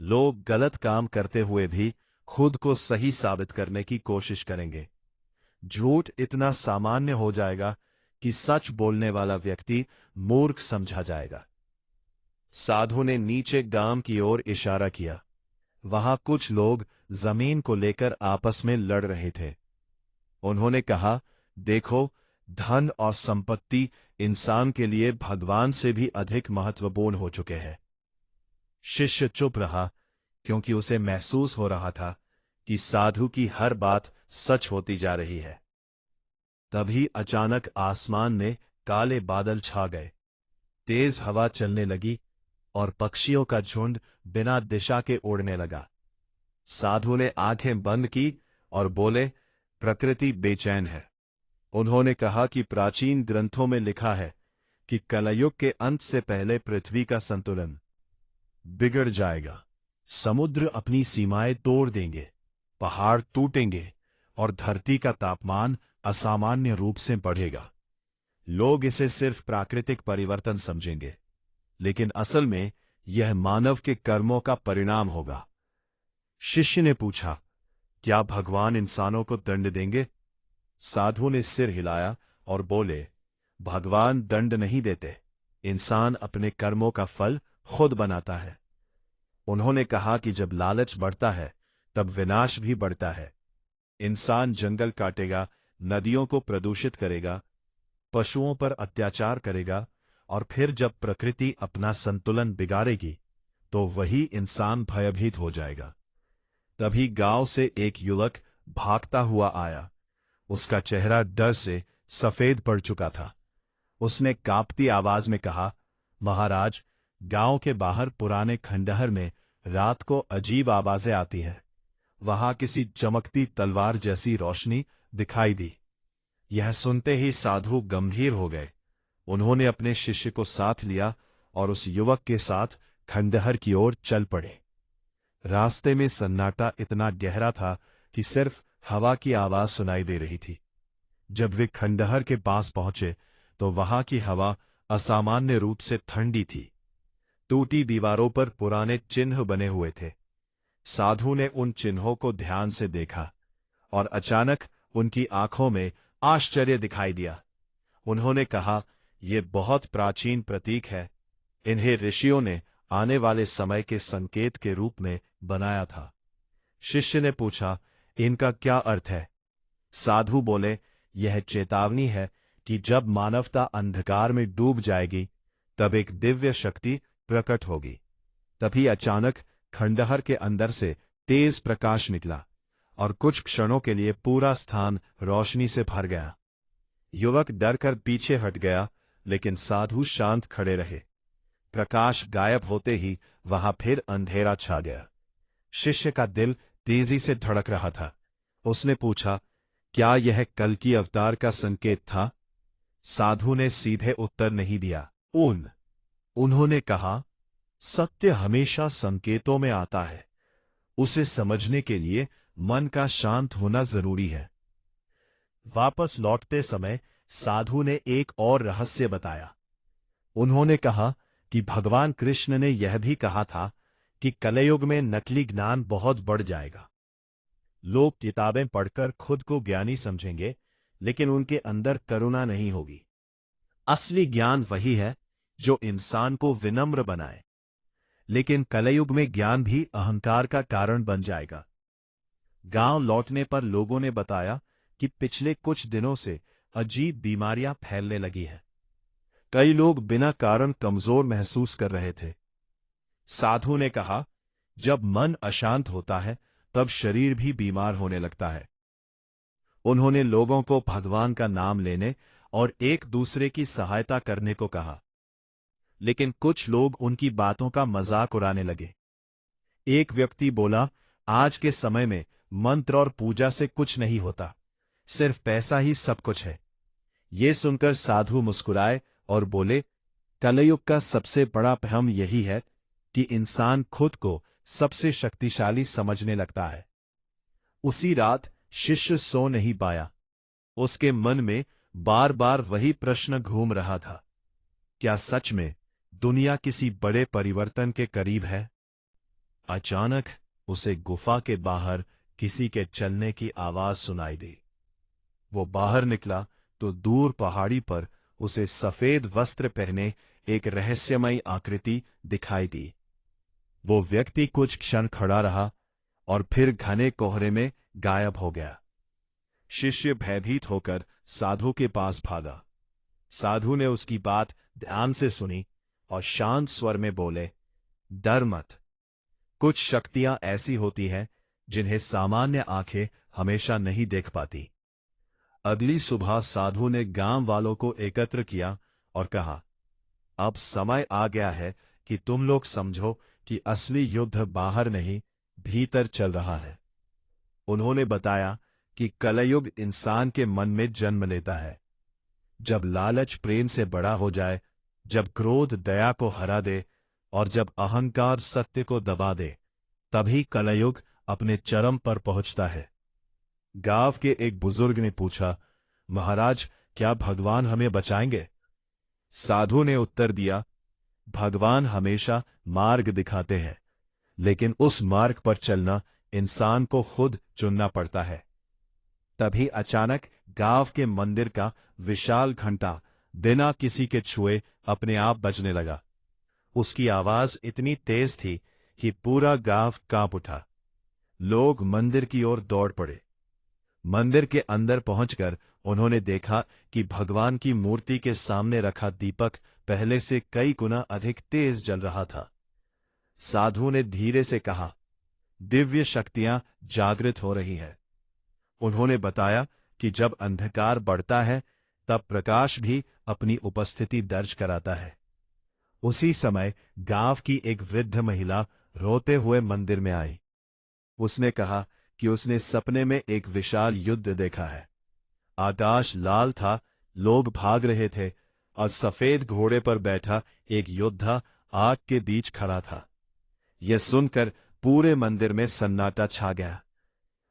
लोग गलत काम करते हुए भी खुद को सही साबित करने की कोशिश करेंगे। झूठ इतना सामान्य हो जाएगा कि सच बोलने वाला व्यक्ति मूर्ख समझा जाएगा। साधु ने नीचे गांव की ओर इशारा किया। वहां कुछ लोग जमीन को लेकर आपस में लड़ रहे थे। उन्होंने कहा, देखो, धन और संपत्ति इंसान के लिए भगवान से भी अधिक महत्वपूर्ण हो चुके हैं। शिष्य चुप रहा, क्योंकि उसे महसूस हो रहा था कि साधु की हर बात सच होती जा रही है। तभी अचानक आसमान में काले बादल छा गए। तेज हवा चलने लगी और पक्षियों का झुंड बिना दिशा के उड़ने लगा। साधु ने आंखें बंद की और बोले, प्रकृति बेचैन है। उन्होंने कहा कि प्राचीन ग्रंथों में लिखा है कि कलयुग के अंत से पहले पृथ्वी का संतुलन बिगड़ जाएगा। समुद्र अपनी सीमाएं तोड़ देंगे, पहाड़ टूटेंगे और धरती का तापमान असामान्य रूप से बढ़ेगा। लोग इसे सिर्फ प्राकृतिक परिवर्तन समझेंगे, लेकिन असल में यह मानव के कर्मों का परिणाम होगा। शिष्य ने पूछा, क्या भगवान इंसानों को दंड देंगे? साधु ने सिर हिलाया और बोले, भगवान दंड नहीं देते, इंसान अपने कर्मों का फल खुद बनाता है। उन्होंने कहा कि जब लालच बढ़ता है तब विनाश भी बढ़ता है। इंसान जंगल काटेगा, नदियों को प्रदूषित करेगा, पशुओं पर अत्याचार करेगा और फिर जब प्रकृति अपना संतुलन बिगाड़ेगी तो वही इंसान भयभीत हो जाएगा। तभी गांव से एक युवक भागता हुआ आया। उसका चेहरा डर से सफेद पड़ चुका था। उसने कांपती आवाज में कहा, महाराज, गांव के बाहर पुराने खंडहर में रात को अजीब आवाजें आती हैं। वहां किसी चमकती तलवार जैसी रोशनी दिखाई दी। यह सुनते ही साधु गंभीर हो गए। उन्होंने अपने शिष्य को साथ लिया और उस युवक के साथ खंडहर की ओर चल पड़े। रास्ते में सन्नाटा इतना गहरा था कि सिर्फ हवा की आवाज सुनाई दे रही थी। जब वे खंडहर के पास पहुंचे तो वहां की हवा असामान्य रूप से ठंडी थी। टूटी दीवारों पर पुराने चिन्ह बने हुए थे। साधु ने उन चिन्हों को ध्यान से देखा और अचानक उनकी आंखों में आश्चर्य दिखाई दिया। उन्होंने कहा, ये बहुत प्राचीन प्रतीक है। इन्हें ऋषियों ने आने वाले समय के संकेत के रूप में बनाया था। शिष्य ने पूछा, इनका क्या अर्थ है? साधु बोले, यह चेतावनी है कि जब मानवता अंधकार में डूब जाएगी तब एक दिव्य शक्ति प्रकट होगी। तभी अचानक खंडहर के अंदर से तेज प्रकाश निकला और कुछ क्षणों के लिए पूरा स्थान रोशनी से भर गया। युवक डरकर पीछे हट गया, लेकिन साधु शांत खड़े रहे। प्रकाश गायब होते ही वहां फिर अंधेरा छा गया। शिष्य का दिल तेजी से धड़क रहा था। उसने पूछा, क्या यह कल की अवतार का संकेत था? साधु ने सीधे उत्तर नहीं दिया। उन्होंने कहा, सत्य हमेशा संकेतों में आता है। उसे समझने के लिए मन का शांत होना जरूरी है। वापस लौटते समय साधु ने एक और रहस्य बताया। उन्होंने कहा कि भगवान कृष्ण ने यह भी कहा था कि कलयुग में नकली ज्ञान बहुत बढ़ जाएगा। लोग किताबें पढ़कर खुद को ज्ञानी समझेंगे, लेकिन उनके अंदर करुणा नहीं होगी। असली ज्ञान वही है जो इंसान को विनम्र बनाए। लेकिन कलयुग में ज्ञान भी अहंकार का कारण बन जाएगा। गांव लौटने पर लोगों ने बताया कि पिछले कुछ दिनों से अजीब बीमारियां फैलने लगी हैं। कई लोग बिना कारण कमजोर महसूस कर रहे थे। साधु ने कहा, जब मन अशांत होता है तब शरीर भी बीमार होने लगता है। उन्होंने लोगों को भगवान का नाम लेने और एक दूसरे की सहायता करने को कहा, लेकिन कुछ लोग उनकी बातों का मजाक उड़ाने लगे। एक व्यक्ति बोला, आज के समय में मंत्र और पूजा से कुछ नहीं होता, सिर्फ पैसा ही सब कुछ है। ये सुनकर साधु मुस्कुराए और बोले, कलयुग का सबसे बड़ा भ्रम यही है कि इंसान खुद को सबसे शक्तिशाली समझने लगता है। उसी रात शिष्य सो नहीं पाया। उसके मन में बार बार वही प्रश्न घूम रहा था, क्या सच में दुनिया किसी बड़े परिवर्तन के करीब है? अचानक उसे गुफा के बाहर किसी के चलने की आवाज सुनाई दी। वो बाहर निकला तो दूर पहाड़ी पर उसे सफेद वस्त्र पहने एक रहस्यमयी आकृति दिखाई दी। वो व्यक्ति कुछ क्षण खड़ा रहा और फिर घने कोहरे में गायब हो गया। शिष्य भयभीत होकर साधु के पास भागा। साधु ने उसकी बात ध्यान से सुनी और शांत स्वर में बोले, डर मत। कुछ शक्तियां ऐसी होती हैं जिन्हें सामान्य आंखें हमेशा नहीं देख पाती। अगली सुबह साधु ने गांव वालों को एकत्र किया और कहा, अब समय आ गया है कि तुम लोग समझो कि असली युद्ध बाहर नहीं, भीतर चल रहा है। उन्होंने बताया कि कलयुग इंसान के मन में जन्म लेता है। जब लालच प्रेम से बड़ा हो जाए, जब क्रोध दया को हरा दे और जब अहंकार सत्य को दबा दे तभी कलयुग अपने चरम पर पहुंचता है। गांव के एक बुजुर्ग ने पूछा, महाराज, क्या भगवान हमें बचाएंगे? साधु ने उत्तर दिया, भगवान हमेशा मार्ग दिखाते हैं, लेकिन उस मार्ग पर चलना इंसान को खुद चुनना पड़ता है। तभी अचानक गांव के मंदिर का विशाल घंटा बिना किसी के छुए अपने आप बजने लगा। उसकी आवाज इतनी तेज थी कि पूरा गांव कांप उठा। लोग मंदिर की ओर दौड़ पड़े। मंदिर के अंदर पहुंचकर उन्होंने देखा कि भगवान की मूर्ति के सामने रखा दीपक पहले से कई गुना अधिक तेज जल रहा था। साधु ने धीरे से कहा, दिव्य शक्तियां जागृत हो रही हैं। उन्होंने बताया कि जब अंधकार बढ़ता है तब प्रकाश भी अपनी उपस्थिति दर्ज कराता है। उसी समय गांव की एक वृद्ध महिला रोते हुए मंदिर में आई। उसने कहा कि उसने सपने में एक विशाल युद्ध देखा है। आकाश लाल था, लोग भाग रहे थे और सफेद घोड़े पर बैठा एक योद्धा आग के बीच खड़ा था। यह सुनकर पूरे मंदिर में सन्नाटा छा गया।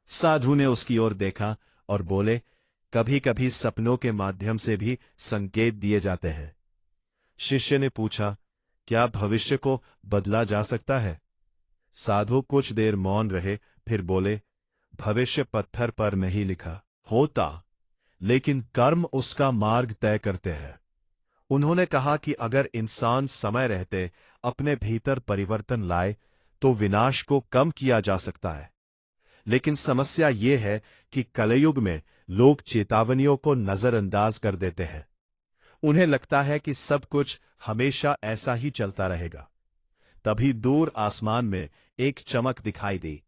साधु ने उसकी ओर देखा और बोले, कभी कभी सपनों के माध्यम से भी संकेत दिए जाते हैं। शिष्य ने पूछा, क्या भविष्य को बदला जा सकता है? साधु कुछ देर मौन रहे, फिर बोले, भविष्य पत्थर पर नहीं लिखा होता, लेकिन कर्म उसका मार्ग तय करते हैं। उन्होंने कहा कि अगर इंसान समय रहते अपने भीतर परिवर्तन लाए तो विनाश को कम किया जा सकता है। लेकिन समस्या ये है कि कलयुग में लोग चेतावनियों को नजरअंदाज कर देते हैं। उन्हें लगता है कि सब कुछ हमेशा ऐसा ही चलता रहेगा। तभी दूर आसमान में एक चमक दिखाई दी।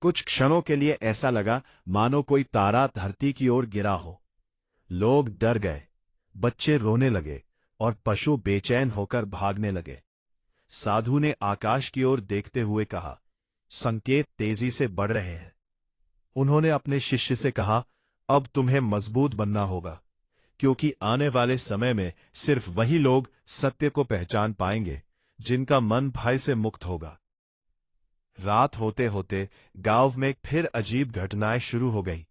कुछ क्षणों के लिए ऐसा लगा मानो कोई तारा धरती की ओर गिरा हो। लोग डर गए, बच्चे रोने लगे और पशु बेचैन होकर भागने लगे। साधु ने आकाश की ओर देखते हुए कहा, संकेत तेजी से बढ़ रहे हैं। उन्होंने अपने शिष्य से कहा, अब तुम्हें मजबूत बनना होगा, क्योंकि आने वाले समय में सिर्फ वही लोग सत्य को पहचान पाएंगे जिनका मन भय से मुक्त होगा। रात होते होते गांव में फिर अजीब घटनाएं शुरू हो गई।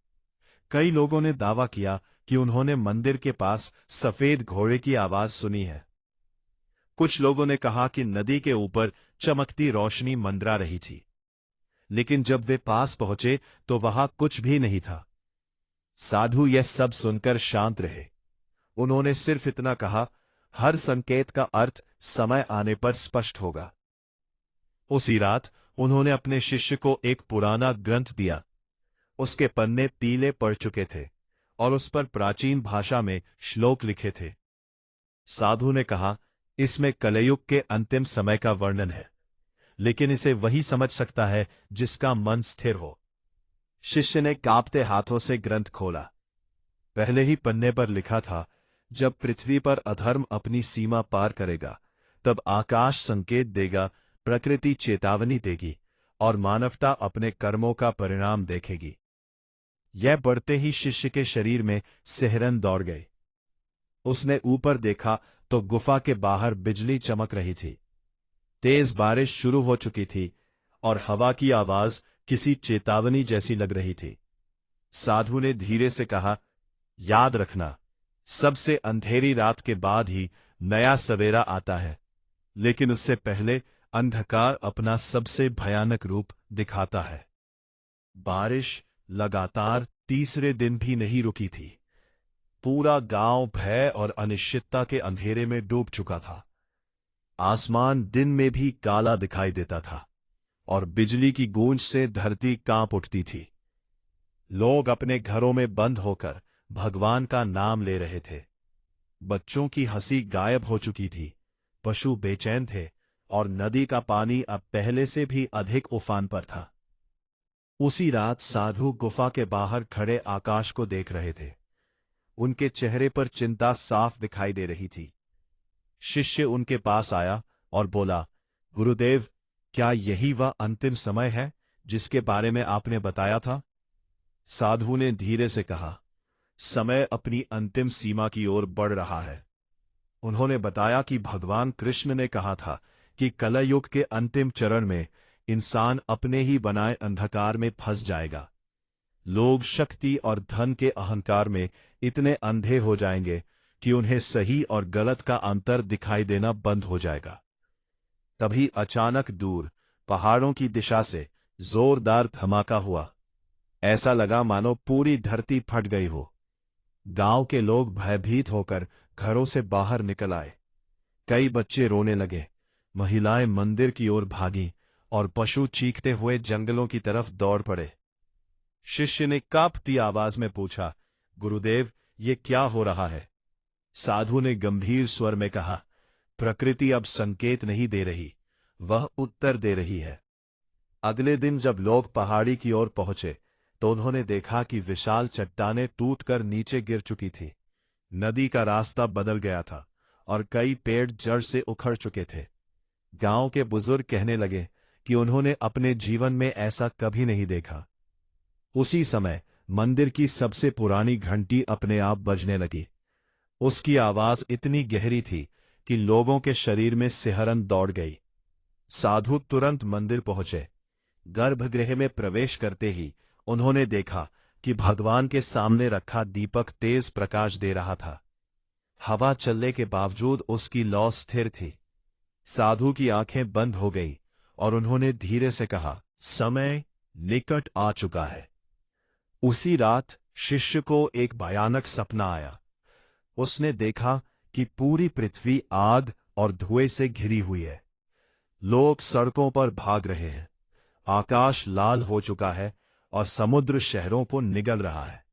कई लोगों ने दावा किया कि उन्होंने मंदिर के पास सफेद घोड़े की आवाज सुनी है। कुछ लोगों ने कहा कि नदी के ऊपर चमकती रोशनी मंडरा रही थी, लेकिन जब वे पास पहुंचे तो वहां कुछ भी नहीं था। साधु यह सब सुनकर शांत रहे। उन्होंने सिर्फ इतना कहा, हर संकेत का अर्थ समय आने पर स्पष्ट होगा। उसी रात उन्होंने अपने शिष्य को एक पुराना ग्रंथ दिया। उसके पन्ने पीले पड़ चुके थे और उस पर प्राचीन भाषा में श्लोक लिखे थे। साधु ने कहा, इसमें कलयुग के अंतिम समय का वर्णन है, लेकिन इसे वही समझ सकता है जिसका मन स्थिर हो। शिष्य ने कांपते हाथों से ग्रंथ खोला। पहले ही पन्ने पर लिखा था, जब पृथ्वी पर अधर्म अपनी सीमा पार करेगा तब आकाश संकेत देगा, प्रकृति चेतावनी देगी और मानवता अपने कर्मों का परिणाम देखेगी। यह बढ़ते ही शिष्य के शरीर में सिहरन दौड़ गई। उसने ऊपर देखा तो गुफा के बाहर बिजली चमक रही थी। तेज बारिश शुरू हो चुकी थी और हवा की आवाज किसी चेतावनी जैसी लग रही थी। साधु ने धीरे से कहा, याद रखना, सबसे अंधेरी रात के बाद ही नया सवेरा आता है, लेकिन उससे पहले अंधकार अपना सबसे भयानक रूप दिखाता है। बारिश लगातार तीसरे दिन भी नहीं रुकी थी। पूरा गांव भय और अनिश्चितता के अंधेरे में डूब चुका था। आसमान दिन में भी काला दिखाई देता था और बिजली की गूंज से धरती कांप उठती थी। लोग अपने घरों में बंद होकर भगवान का नाम ले रहे थे। बच्चों की हंसी गायब हो चुकी थी, पशु बेचैन थे और नदी का पानी अब पहले से भी अधिक उफान पर था। उसी रात साधु गुफा के बाहर खड़े आकाश को देख रहे थे। उनके चेहरे पर चिंता साफ दिखाई दे रही थी। शिष्य उनके पास आया और बोला, गुरुदेव, क्या यही वह अंतिम समय है जिसके बारे में आपने बताया था? साधु ने धीरे से कहा, समय अपनी अंतिम सीमा की ओर बढ़ रहा है। उन्होंने बताया कि भगवान कृष्ण ने कहा था कि कलयुग के अंतिम चरण में इंसान अपने ही बनाए अंधकार में फंस जाएगा। लोग शक्ति और धन के अहंकार में इतने अंधे हो जाएंगे कि उन्हें सही और गलत का अंतर दिखाई देना बंद हो जाएगा। तभी अचानक दूर पहाड़ों की दिशा से जोरदार धमाका हुआ। ऐसा लगा मानो पूरी धरती फट गई हो। गांव के लोग भयभीत होकर घरों से बाहर निकल आए। कई बच्चे रोने लगे, महिलाएं मंदिर की ओर भागीं और पशु चीखते हुए जंगलों की तरफ दौड़ पड़े। शिष्य ने कांपती आवाज में पूछा, गुरुदेव, ये क्या हो रहा है? साधु ने गंभीर स्वर में कहा, प्रकृति अब संकेत नहीं दे रही, वह उत्तर दे रही है। अगले दिन जब लोग पहाड़ी की ओर पहुंचे तो उन्होंने देखा कि विशाल चट्टानें टूटकर नीचे गिर चुकी थी। नदी का रास्ता बदल गया था और कई पेड़ जड़ से उखड़ चुके थे। गांव के बुजुर्ग कहने लगे कि उन्होंने अपने जीवन में ऐसा कभी नहीं देखा। उसी समय मंदिर की सबसे पुरानी घंटी अपने आप बजने लगी। उसकी आवाज इतनी गहरी थी कि लोगों के शरीर में सिहरन दौड़ गई। साधु तुरंत मंदिर पहुंचे। गर्भगृह में प्रवेश करते ही उन्होंने देखा कि भगवान के सामने रखा दीपक तेज प्रकाश दे रहा था। हवा चलने के बावजूद उसकी लौ स्थिर थी। साधु की आंखें बंद हो गईं और उन्होंने धीरे से कहा, समय निकट आ चुका है। उसी रात शिष्य को एक भयानक सपना आया। उसने देखा कि पूरी पृथ्वी आग और धुएं से घिरी हुई है। लोग सड़कों पर भाग रहे हैं। आकाश लाल हो चुका है और समुद्र शहरों को निगल रहा है।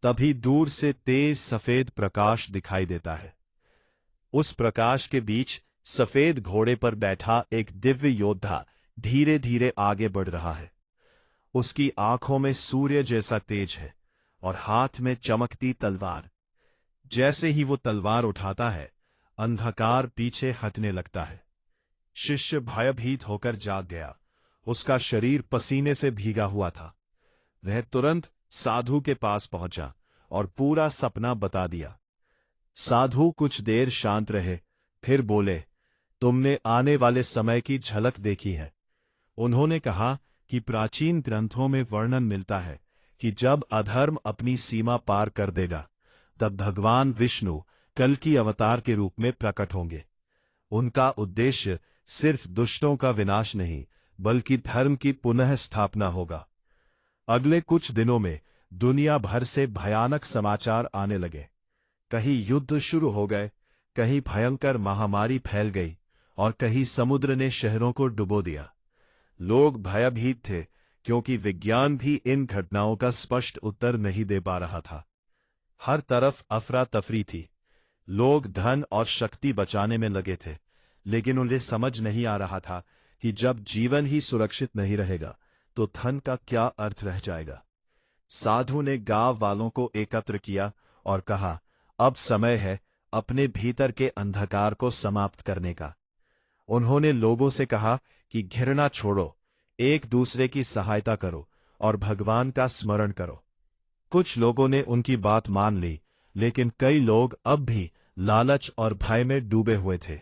तभी दूर से तेज सफेद प्रकाश दिखाई देता है। उस प्रकाश के बीच सफेद घोड़े पर बैठा एक दिव्य योद्धा धीरे धीरे आगे बढ़ रहा है। उसकी आंखों में सूर्य जैसा तेज है और हाथ में चमकती तलवार। जैसे ही वो तलवार उठाता है, अंधकार पीछे हटने लगता है। शिष्य भयभीत होकर जाग गया। उसका शरीर पसीने से भीगा हुआ था। वह तुरंत साधु के पास पहुंचा और पूरा सपना बता दिया। साधु कुछ देर शांत रहे, फिर बोले, तुमने आने वाले समय की झलक देखी है। उन्होंने कहा कि प्राचीन ग्रंथों में वर्णन मिलता है कि जब अधर्म अपनी सीमा पार कर देगा, तब भगवान विष्णु कल्कि अवतार के रूप में प्रकट होंगे। उनका उद्देश्य सिर्फ दुष्टों का विनाश नहीं, बल्कि धर्म की पुनः स्थापना होगा। अगले कुछ दिनों में दुनिया भर से भयानक समाचार आने लगे। कहीं युद्ध शुरू हो गए, कहीं भयंकर महामारी फैल गई और कहीं समुद्र ने शहरों को डुबो दिया। लोग भयभीत थे क्योंकि विज्ञान भी इन घटनाओं का स्पष्ट उत्तर नहीं दे पा रहा था। हर तरफ अफरा तफरी थी। लोग धन और शक्ति बचाने में लगे थे, लेकिन उन्हें समझ नहीं आ रहा था कि जब जीवन ही सुरक्षित नहीं रहेगा तो धन का क्या अर्थ रह जाएगा। साधु ने गांव वालों को एकत्र किया और कहा, अब समय है अपने भीतर के अंधकार को समाप्त करने का। उन्होंने लोगों से कहा कि घृणा छोड़ो, एक दूसरे की सहायता करो और भगवान का स्मरण करो। कुछ लोगों ने उनकी बात मान ली, लेकिन कई लोग अब भी लालच और भय में डूबे हुए थे।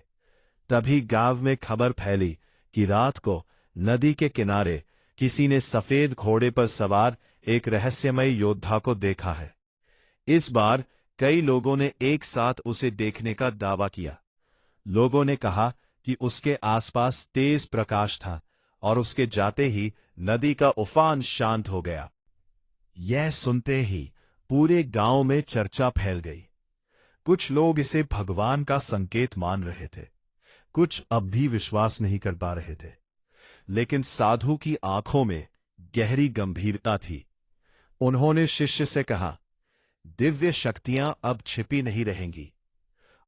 तभी गांव में खबर फैली कि रात को नदी के किनारे किसी ने सफेद घोड़े पर सवार एक रहस्यमय योद्धा को देखा है। इस बार कई लोगों ने एक साथ उसे देखने का दावा किया। लोगों ने कहा कि उसके आसपास तेज प्रकाश था और उसके जाते ही नदी का उफान शांत हो गया। यह सुनते ही पूरे गांव में चर्चा फैल गई। कुछ लोग इसे भगवान का संकेत मान रहे थे, कुछ अब भी विश्वास नहीं कर पा रहे थे। लेकिन साधु की आंखों में गहरी गंभीरता थी। उन्होंने शिष्य से कहा, दिव्य शक्तियां अब छिपी नहीं रहेंगी।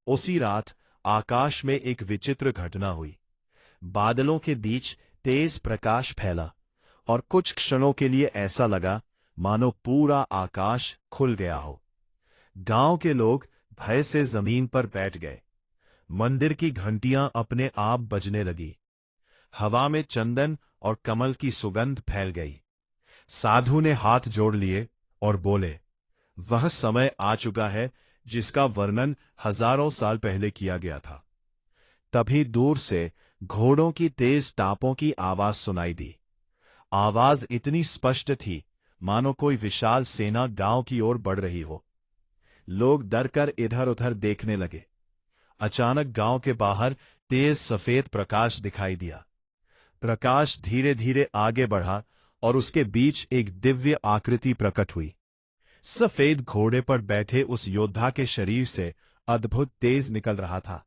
उसी रात आकाश में एक विचित्र घटना हुई। बादलों के बीच तेज प्रकाश फैला और कुछ क्षणों के लिए ऐसा लगा मानो पूरा आकाश खुल गया हो। गांव के लोग भय से जमीन पर बैठ गए। मंदिर की घंटियां अपने आप बजने लगी। हवा में चंदन और कमल की सुगंध फैल गई। साधु ने हाथ जोड़ लिए और बोले, वह समय आ चुका है जिसका वर्णन हजारों साल पहले किया गया था। तभी दूर से घोड़ों की तेज टापों की आवाज सुनाई दी। आवाज इतनी स्पष्ट थी मानो कोई विशाल सेना गांव की ओर बढ़ रही हो। लोग डरकर इधर उधर देखने लगे। अचानक गांव के बाहर तेज सफेद प्रकाश दिखाई दिया। प्रकाश धीरे धीरे आगे बढ़ा और उसके बीच एक दिव्य आकृति प्रकट हुई। सफेद घोड़े पर बैठे उस योद्धा के शरीर से अद्भुत तेज निकल रहा था।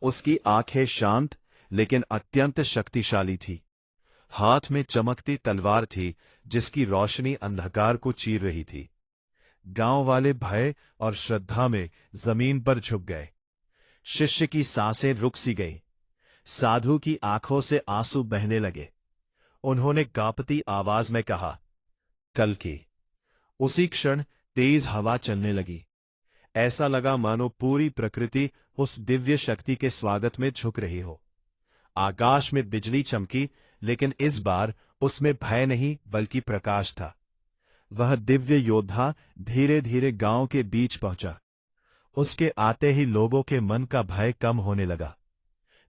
उसकी आंखें शांत लेकिन अत्यंत शक्तिशाली थी। हाथ में चमकती तलवार थी जिसकी रोशनी अंधकार को चीर रही थी। गांव वाले भय और श्रद्धा में जमीन पर झुक गए। शिष्य की सांसें रुक सी गईं। साधु की आंखों से आंसू बहने लगे। उन्होंने कांपती आवाज में कहा, कल की। उसी क्षण तेज हवा चलने लगी। ऐसा लगा मानो पूरी प्रकृति उस दिव्य शक्ति के स्वागत में झुक रही हो। आकाश में बिजली चमकी, लेकिन इस बार उसमें भय नहीं बल्कि प्रकाश था। वह दिव्य योद्धा धीरे धीरे गांव के बीच पहुंचा। उसके आते ही लोगों के मन का भय कम होने लगा।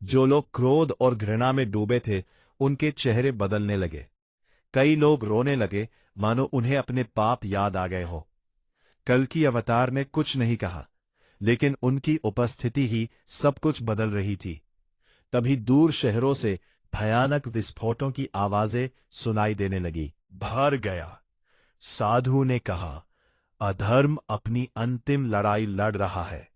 जो लोग क्रोध और घृणा में डूबे थे, उनके चेहरे बदलने लगे। कई लोग रोने लगे मानो उन्हें अपने पाप याद आ गए हो। कल की अवतार ने कुछ नहीं कहा, लेकिन उनकी उपस्थिति ही सब कुछ बदल रही थी। तभी दूर शहरों से भयानक विस्फोटों की आवाजें सुनाई देने लगी। भर गया। साधु ने कहा, अधर्म अपनी अंतिम लड़ाई लड़ रहा है।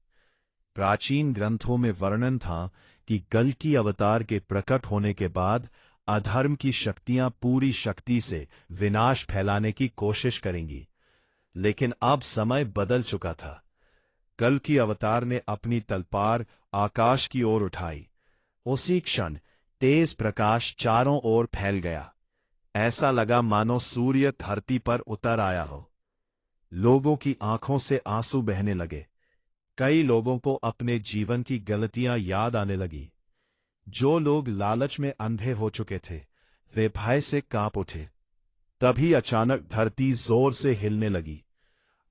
प्राचीन ग्रंथों में वर्णन था कि कल की अवतार के प्रकट होने के बाद अधर्म की शक्तियां पूरी शक्ति से विनाश फैलाने की कोशिश करेंगी। लेकिन अब समय बदल चुका था। कल की अवतार ने अपनी तलवार आकाश की ओर उठाई। उसी क्षण तेज प्रकाश चारों ओर फैल गया। ऐसा लगा मानो सूर्य धरती पर उतर आया हो। लोगों की आंखों से आंसू बहने लगे। कई लोगों को अपने जीवन की गलतियां याद आने लगी। जो लोग लालच में अंधे हो चुके थे, वे भय से कांप उठे। तभी अचानक धरती जोर से हिलने लगी।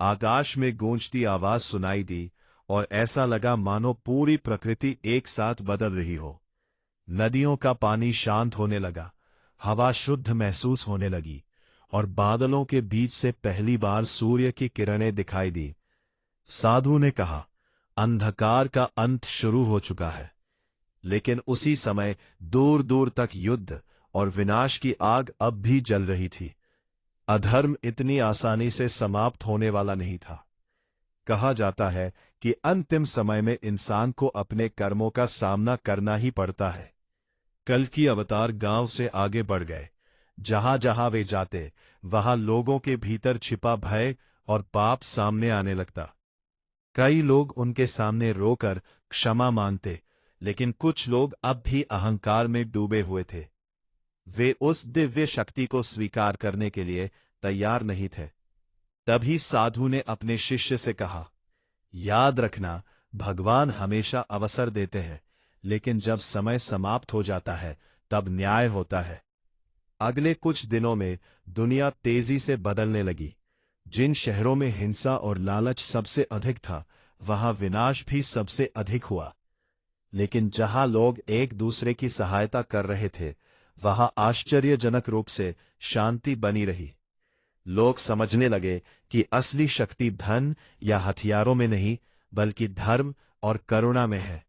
आकाश में गूंजती आवाज सुनाई दी और ऐसा लगा मानो पूरी प्रकृति एक साथ बदल रही हो। नदियों का पानी शांत होने लगा, हवा शुद्ध महसूस होने लगी और बादलों के बीच से पहली बार सूर्य की किरणें दिखाई दी। साधु ने कहा, अंधकार का अंत शुरू हो चुका है। लेकिन उसी समय दूर दूर तक युद्ध और विनाश की आग अब भी जल रही थी। अधर्म इतनी आसानी से समाप्त होने वाला नहीं था। कहा जाता है कि अंतिम समय में इंसान को अपने कर्मों का सामना करना ही पड़ता है। कल की अवतार गांव से आगे बढ़ गए। जहां जहां वे जाते, वहां लोगों के भीतर छिपा भय और पाप सामने आने लगता। कई लोग उनके सामने रोकर क्षमा मांगते, लेकिन कुछ लोग अब भी अहंकार में डूबे हुए थे। वे उस दिव्य शक्ति को स्वीकार करने के लिए तैयार नहीं थे। तभी साधु ने अपने शिष्य से कहा, याद रखना, भगवान हमेशा अवसर देते हैं, लेकिन जब समय समाप्त हो जाता है तब न्याय होता है। अगले कुछ दिनों में दुनिया तेजी से बदलने लगी। जिन शहरों में हिंसा और लालच सबसे अधिक था, वहां विनाश भी सबसे अधिक हुआ। लेकिन जहां लोग एक दूसरे की सहायता कर रहे थे, वहां आश्चर्यजनक रूप से शांति बनी रही। लोग समझने लगे कि असली शक्ति धन या हथियारों में नहीं, बल्कि धर्म और करुणा में है।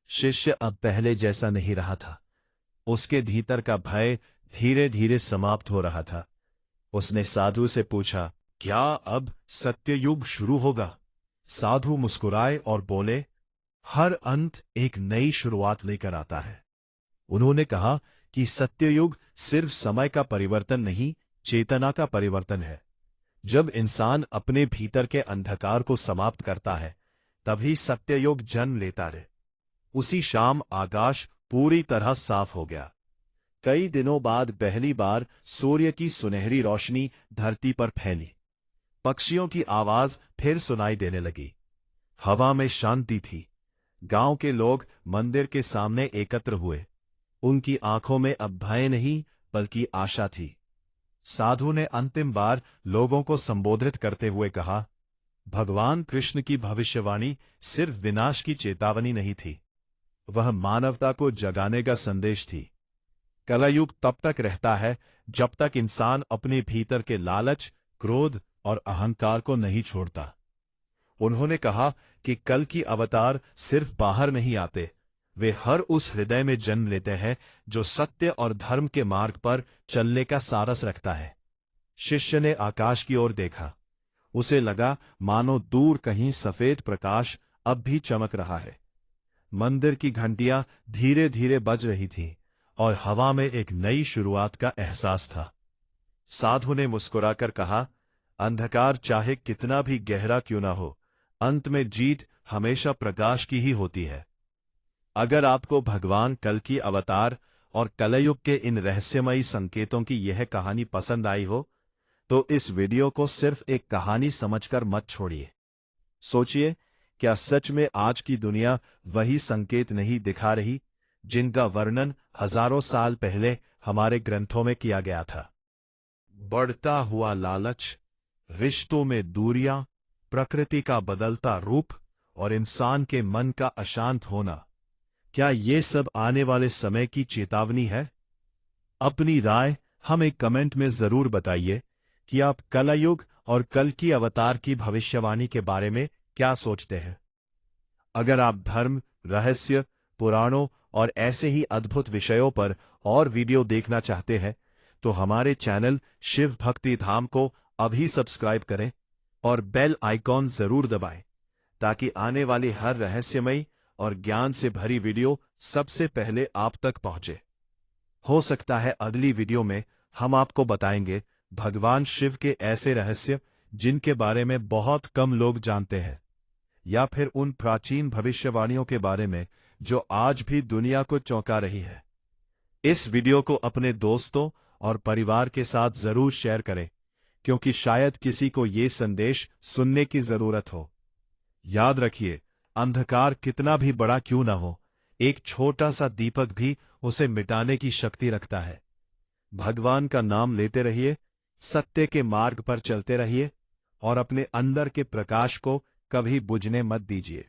शिष्य अब पहले जैसा नहीं रहा था। उसके भीतर का भय धीरे धीरे समाप्त हो रहा था। उसने साधु से पूछा, क्या अब सत्ययुग शुरू होगा? साधु मुस्कुराए और बोले, हर अंत एक नई शुरुआत लेकर आता है। उन्होंने कहा कि सत्ययुग सिर्फ समय का परिवर्तन नहीं, चेतना का परिवर्तन है। जब इंसान अपने भीतर के अंधकार को समाप्त करता है, तभी सत्ययुग जन्म लेता है। उसी शाम आकाश पूरी तरह साफ हो गया। कई दिनों बाद पहली बार सूर्य की सुनहरी रोशनी धरती पर फैली। पक्षियों की आवाज फिर सुनाई देने लगी। हवा में शांति थी। गांव के लोग मंदिर के सामने एकत्र हुए। उनकी आंखों में अब भय नहीं, बल्कि आशा थी। साधु ने अंतिम बार लोगों को संबोधित करते हुए कहा, भगवान कृष्ण की भविष्यवाणी सिर्फ विनाश की चेतावनी नहीं थी, वह मानवता को जगाने का संदेश थी। कलयुग तब तक रहता है जब तक इंसान अपने भीतर के लालच, क्रोध और अहंकार को नहीं छोड़ता। उन्होंने कहा कि कल की अवतार सिर्फ बाहर नहीं आते, वे हर उस हृदय में जन्म लेते हैं जो सत्य और धर्म के मार्ग पर चलने का सारस रखता है। शिष्य ने आकाश की ओर देखा। उसे लगा मानो दूर कहीं सफेद प्रकाश अब भी चमक रहा है। मंदिर की घंटियां धीरे धीरे बज रही थीं और हवा में एक नई शुरुआत का एहसास था। साधु ने मुस्कुराकर कहा, अंधकार चाहे कितना भी गहरा क्यों ना हो, अंत में जीत हमेशा प्रकाश की ही होती है। अगर आपको भगवान कल की अवतार और कलयुग के इन रहस्यमयी संकेतों की यह कहानी पसंद आई हो, तो इस वीडियो को सिर्फ एक कहानी समझकर मत छोड़िए। सोचिए, क्या सच में आज की दुनिया वही संकेत नहीं दिखा रही जिनका वर्णन हजारों साल पहले हमारे ग्रंथों में किया गया था? बढ़ता हुआ लालच, रिश्तों में दूरियां, प्रकृति का बदलता रूप और इंसान के मन का अशांत होना, क्या ये सब आने वाले समय की चेतावनी है? अपनी राय हमें कमेंट में जरूर बताइए कि आप कलयुग और कल की अवतार की भविष्यवाणी के बारे में क्या सोचते हैं। अगर आप धर्म, रहस्य, पुराणों और ऐसे ही अद्भुत विषयों पर और वीडियो देखना चाहते हैं तो हमारे चैनल शिव भक्ति धाम को अभी सब्सक्राइब करें और बेल आइकॉन जरूर दबाएं ताकि आने वाली हर रहस्यमयी और ज्ञान से भरी वीडियो सबसे पहले आप तक पहुंचे। हो सकता है अगली वीडियो में हम आपको बताएंगे भगवान शिव के ऐसे रहस्य जिनके बारे में बहुत कम लोग जानते हैं, या फिर उन प्राचीन भविष्यवाणियों के बारे में जो आज भी दुनिया को चौंका रही है। इस वीडियो को अपने दोस्तों और परिवार के साथ जरूर शेयर करें, क्योंकि शायद किसी को ये संदेश सुनने की जरूरत हो। याद रखिए, अंधकार कितना भी बड़ा क्यों न हो, एक छोटा सा दीपक भी उसे मिटाने की शक्ति रखता है। भगवान का नाम लेते रहिए, सत्य के मार्ग पर चलते रहिए और अपने अंदर के प्रकाश को कभी बुझने मत दीजिए।